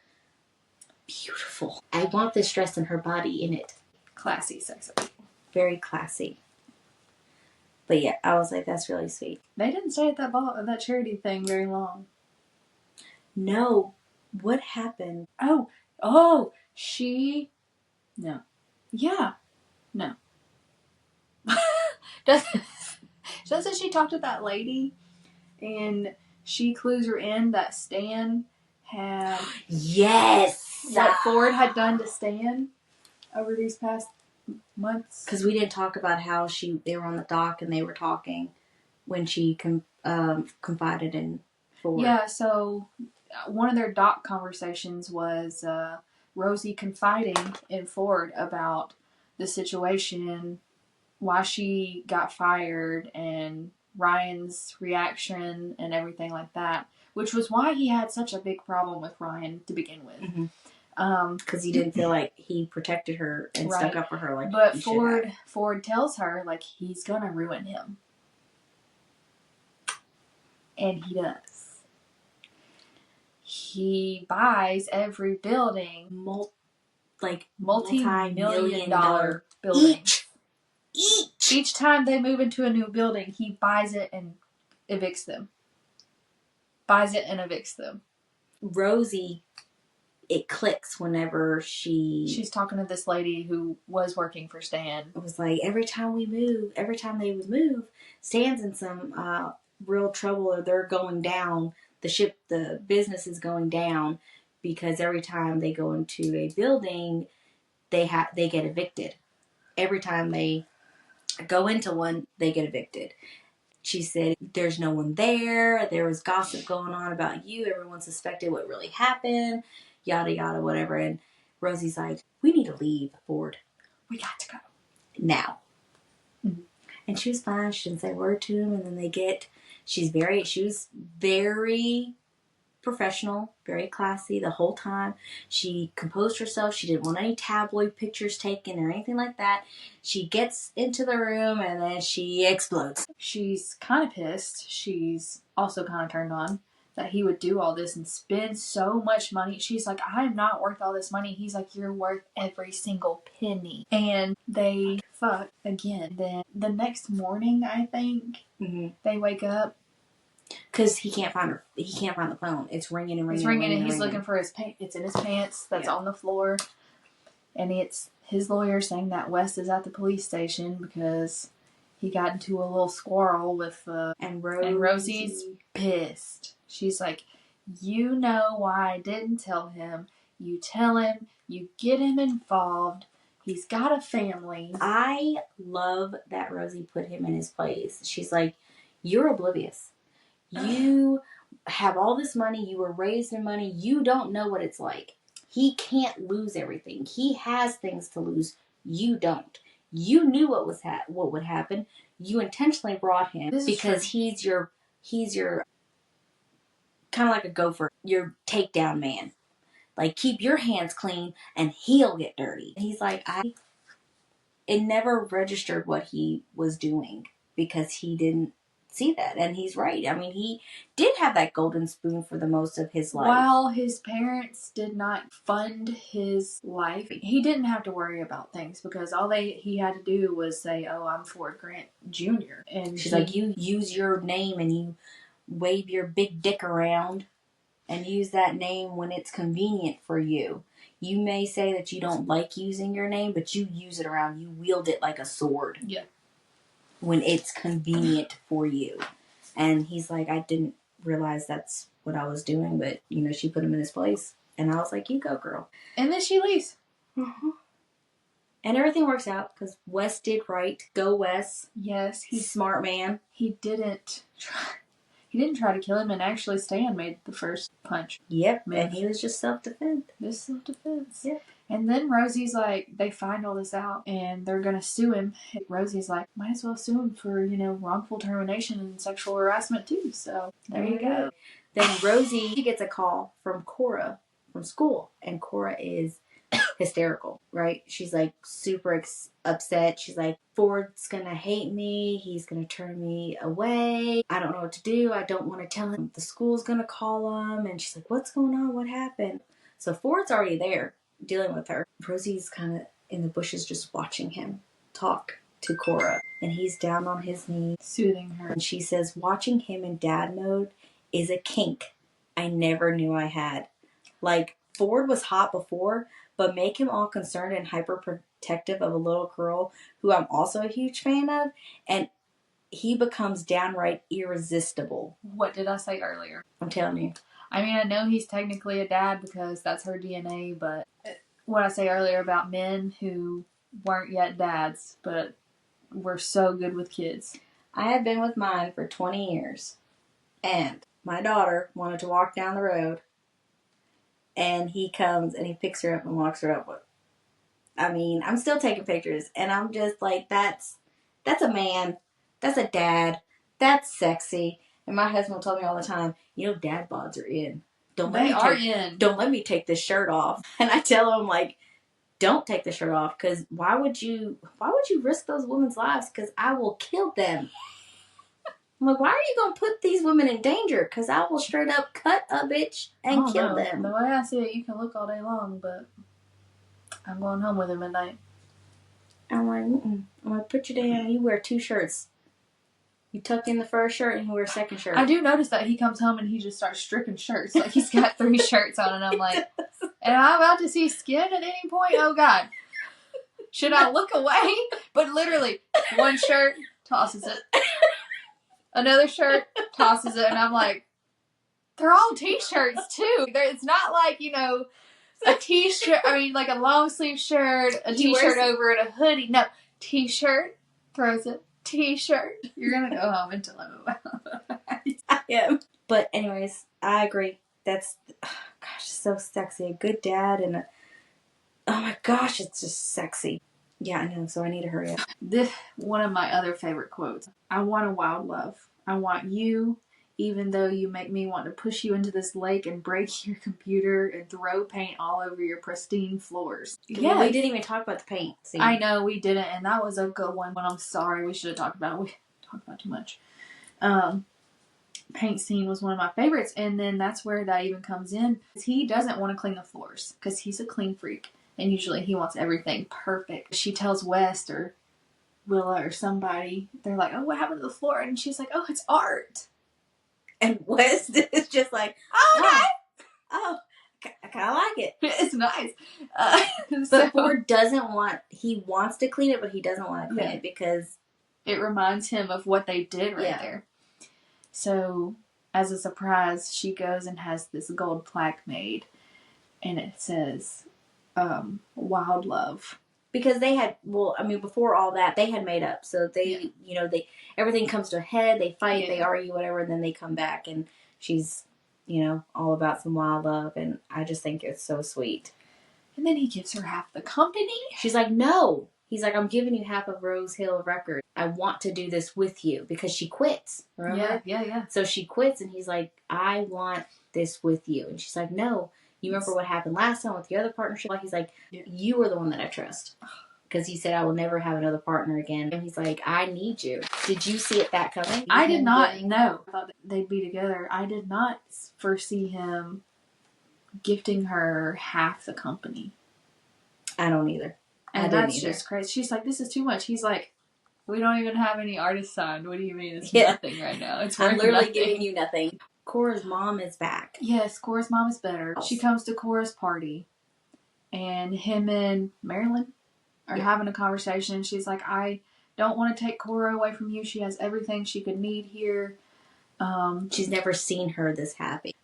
beautiful. I want this dress and her body in it. Classy sex. Very classy. But yeah, I was like, that's really sweet. They didn't stay at that charity thing very long. No. What happened? Oh, she... No. Yeah. No. Doesn't she talk to that lady and she clues her in that Stan had... Yes! What Ford had done to Stan over these past months. Because we didn't talk about how they were on the dock and they were talking when she confided in Ford. Yeah, so one of their dock conversations was Rosie confiding in Ford about the situation, why she got fired, and Ryan's reaction and everything like that, which was why he had such a big problem with Ryan to begin with. Mm-hmm. Because he didn't feel like he protected her and stuck up for her like but Ford tells her, like, he's gonna ruin him. And he does. He buys every building, multi-million-dollar buildings. Each time they move into a new building, he buys it and evicts them. Rosie, it clicks whenever she's talking to this lady who was working for Stan. It was like, every time they would move, Stan's in some real trouble, or they're going down. The business is going down because every time they go into a building, they get evicted. Every time they go into one, they get evicted. She said, there's no one there. There was gossip going on about you. Everyone suspected what really happened. Yada, yada, whatever. And Rosie's like, we need to leave, Ford. We got to go. Now. Mm-hmm. And she was fine. She didn't say a word to him. And then she was very professional, very classy the whole time. She composed herself. She didn't want any tabloid pictures taken or anything like that. She gets into the room and then she explodes. She's kind of pissed. She's also kind of turned on that he would do all this and spend so much money. She's like, I'm not worth all this money. He's like, you're worth every single penny. And they fuck again. Then the next morning, I think, they wake up. Because he can't find her. He can't find the phone. It's ringing and ringing. It's ringing and he's looking for his pants. It's in his pants. That's on the floor. And it's his lawyer saying that West is at the police station because he got into a little squirrel with... And Rosie's pissed. She's like, you know why I didn't tell him. You tell him. You get him involved. He's got a family. I love that Rosie put him in his place. She's like, you're oblivious. You have all this money. You were raised in money. You don't know what it's like. He can't lose everything. He has things to lose. You don't. You knew what would happen. You intentionally brought him because he's your kind of like a gopher, your takedown man. Like, keep your hands clean and he'll get dirty. And he's like, it never registered what he was doing because he didn't see that. And he's right. I mean, he did have that golden spoon for the most of his life. While his parents did not fund his life, he didn't have to worry about things because all he had to do was say, oh, I'm Ford Grant Jr. And she's like, you use your name and you wave your big dick around and use that name when it's convenient for you. You may say that you don't like using your name, but you use it around. You wield it like a sword. Yeah. When it's convenient for you. And he's like, I didn't realize that's what I was doing, but, she put him in his place. And I was like, you go, girl. And then she leaves. Mm-hmm. And everything works out because Wes did right. Go, Wes. Yes. He's a smart man. He didn't try to kill him, and actually Stan made the first punch. Yep. And he was just self-defense. Just self-defense. Yep. And then Rosie's like, they find all this out and they're going to sue him. And Rosie's like, might as well sue him for, wrongful termination and sexual harassment too. So there you go. Then Rosie gets a call from Cora from school. And Cora is hysterical, right? She's like super upset. She's like, Ford's gonna hate me. He's gonna turn me away. I don't know what to do. I don't want to tell him. The school's gonna call him. And she's like, what's going on? What happened? So Ford's already there dealing with her. Rosie's kind of in the bushes just watching him talk to Cora. And he's down on his knees, soothing her. And she says, watching him in dad mode is a kink I never knew I had. Like, Ford was hot before, but make him all concerned and hyper protective of a little girl who I'm also a huge fan of, and he becomes downright irresistible. What did I say earlier? I'm telling you. I mean, I know he's technically a dad because that's her DNA, but what I say earlier about men who weren't yet dads, but were so good with kids. I have been with mine for 20 years, and my daughter wanted to walk down the road, and he comes and he picks her up and walks her up. I mean, I'm still taking pictures, and I'm just like, that's a man. That's a dad. That's sexy. And my husband told me all the time, dad bods are in. Don't let me take this shirt off. And I tell him, like, don't take the shirt off, because why would you risk those women's lives? Because I will kill them. I'm like, why are you going to put these women in danger? Because I will straight up cut a bitch and kill them. The way I see it, you can look all day long, but I'm going home with him at night. I'm like, I'm going to put you down. You wear 2 shirts. You tuck in the first shirt and you wear a second shirt. I do notice that he comes home and he just starts stripping shirts. Like, he's got 3 shirts on, and I'm like, am I about to see skin at any point? Oh, God. Should I look away? But literally, one shirt, tosses it. Another shirt, tosses it, and I'm like, they're all t-shirts too. It's not like, a t-shirt, like a long sleeve shirt, a t-shirt over it, a hoodie. No, t-shirt, throws it, t-shirt. You're going to go home and tell him about it. I am. But anyways, I agree. That's, so sexy. A good dad and oh my gosh, it's just sexy. Yeah, I know, so I need to hurry up. This one of my other favorite quotes. I want a wild love. I want you, even though you make me want to push you into this lake and break your computer and throw paint all over your pristine floors. Yeah, we didn't even talk about the paint scene. I know, we didn't, and that was a good one. But I'm sorry, we should have talked about it. We talked about too much. Paint scene was one of my favorites, and then that's where that even comes in. He doesn't want to clean the floors because he's a clean freak. And usually he wants everything perfect. She tells West or Willa or somebody, they're like, oh, what happened to the floor? And she's like, oh, it's art. And West is just like, oh, okay. Oh, I kind of like it. It's nice. But Ford he wants to clean it, but he doesn't want to clean it because it reminds him of what they did there. So, as a surprise, she goes and has this gold plaque made. And it says, wild love. Because they had, before all that, they had made up. So they, everything comes to a head, they fight, they argue, whatever, and then they come back and she's, all about some wild love. And I just think it's so sweet. And then he gives her half the company. She's like, no. He's like, I'm giving you half of Rose Hill Records. I want to do this with you because she quits. Remember? Yeah. So she quits and he's like, I want this with you. And she's like, no. You remember what happened last time with the other partnership? He's like, you are the one that I trust. Because he said, I will never have another partner again. And he's like, I need you. Did you see it that coming? I did not know. I thought they'd be together. I did not foresee him gifting her half the company. I don't either. And that's just crazy. She's like, this is too much. He's like, we don't even have any artists signed. What do you mean? It's nothing right now. It's I'm literally giving you nothing. Cora's mom is back. Yes, Cora's mom is better. She comes to Cora's party, and him and Marilyn are having a conversation. She's like, I don't want to take Cora away from you. She has everything she could need here. She's never seen her this happy.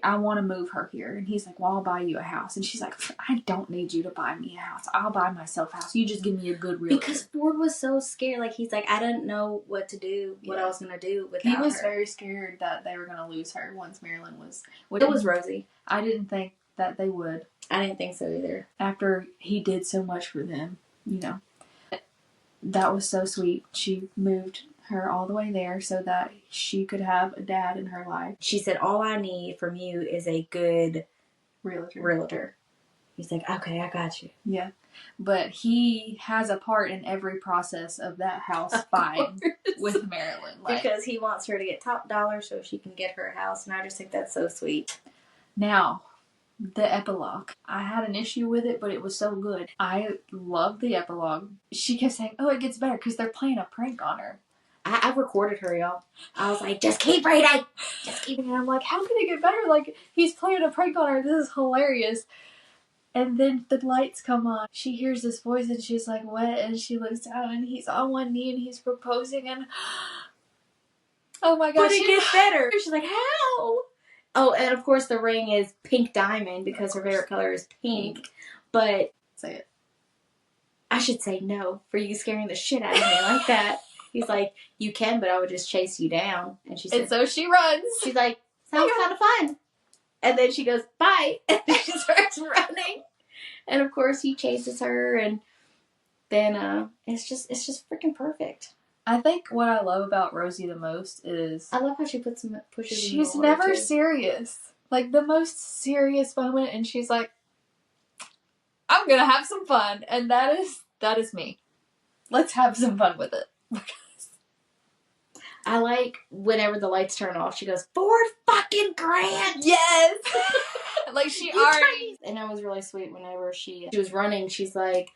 I want to move her here. And he's like, well, I'll buy you a house. And she's like, I don't need you to buy me a house. I'll buy myself a house. You just give me a good realtor. Because Ford was so scared. Like, he's like, I didn't know what to do, what I was going to do without her. He was very scared that they were going to lose her once Marilyn was. It was Rosie. I didn't think that they would. I didn't think so either. After he did so much for them, That was so sweet. She moved her all the way there so that she could have a dad in her life. She said, all I need from you is a good realtor. He's like, okay, I got you. Yeah. But he has a part in every process of that house fight with Marilyn. Like, because he wants her to get top dollar so she can get her house. And I just think that's so sweet. Now, the epilogue. I had an issue with it, but it was so good. I loved the epilogue. She kept saying, oh, it gets better because they're playing a prank on her. I recorded her, y'all. I was like, just keep reading. Just keep reading. And I'm like, how can it get better? Like, he's playing a prank on her. This is hilarious. And then the lights come on. She hears this voice and she's like, what? And she looks down and he's on one knee and he's proposing and oh my gosh. But it gets better. She's like, how? Oh, and of course the ring is pink diamond because her favorite color is pink. But say it. I should say no for you scaring the shit out of me like that. He's like, you can, but I would just chase you down. And she said, and so she runs. She's like, sounds kind of fun. And then she goes, bye. And then she starts running. And of course he chases her. And then it's just freaking perfect. I think what I love about Rosie the most is I love how she pushes she's in the water never too. Serious. Like the most serious moment, and she's like, I'm gonna have some fun. And that is me. Let's have some fun with it. I like whenever the lights turn off, she goes, Ford fucking Grant! Yes! Like she already... And that was really sweet whenever she was running. She's like,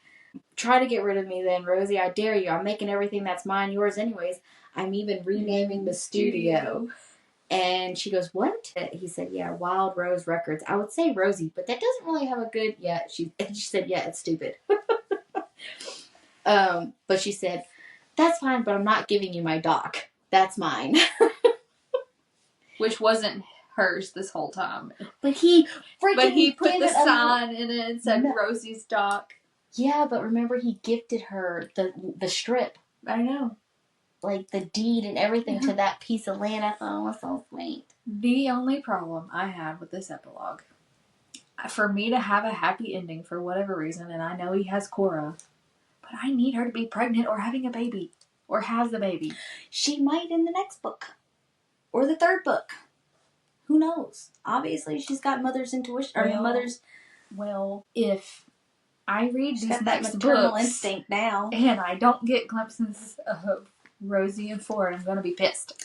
try to get rid of me then, Rosie. I dare you. I'm making everything that's mine yours anyways. I'm even renaming the studio. And she goes, what? He said, yeah, Wild Rose Records. I would say Rosie, but that doesn't really have a good... Yeah, she said, yeah, it's stupid. But she said, that's fine, but I'm not giving you my doc. That's mine. Which wasn't hers this whole time. But he put the sign in it and said Rosie's doc. Yeah, but remember he gifted her the strip. I know. Like the deed and everything to that piece of land. I thought it was so sweet. The only problem I had with this epilogue, for me to have a happy ending for whatever reason, and I know he has Cora, but I need her to be pregnant or having a baby. Or has the baby. She might in the next book. Or the third book. Who knows? Obviously, she's got mother's intuition. Well, if I read she's these got next that maternal books instinct now, and I don't get glimpses of Rosie and Ford, I'm going to be pissed.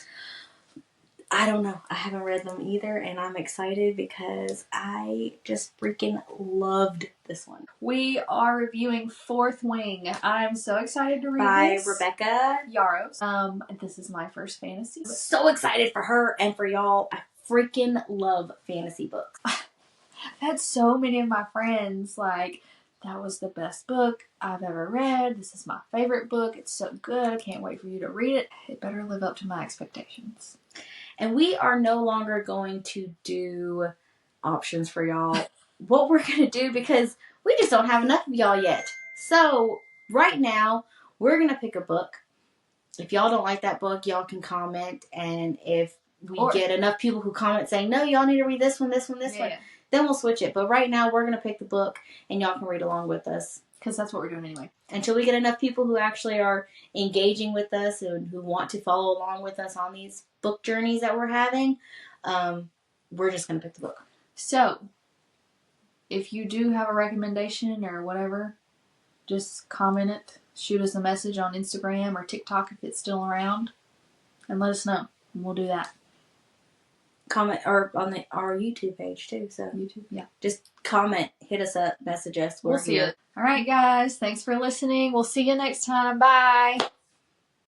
I don't know. I haven't read them either, and I'm excited because I just freaking loved this one. We are reviewing Fourth Wing. I'm so excited to read by this. Rebecca Yarros. This is my first fantasy. So excited for her and for y'all. I freaking love fantasy books. I've had so many of my friends like, that was the best book I've ever read. This is my favorite book. It's so good. I can't wait for you to read it. It better live up to my expectations. And we are no longer going to do options for y'all. What we're going to do, because we just don't have enough of y'all yet. So, right now, we're going to pick a book. If y'all don't like that book, y'all can comment. And if we get enough people who comment saying, no, y'all need to read this one, this one, this one, then we'll switch it. But right now, we're going to pick the book, and y'all can read along with us. Because that's what we're doing anyway. Until we get enough people who actually are engaging with us and who want to follow along with us on these book journeys that we're having, we're just going to pick the book. So, if you do have a recommendation or whatever, just comment it. Shoot us a message on Instagram or TikTok if it's still around. And let us know. And we'll do that. Comment or on our YouTube page too. So YouTube, yeah. Just comment, hit us up, message us. We'll see it. All right, guys. Thanks for listening. We'll see you next time. Bye.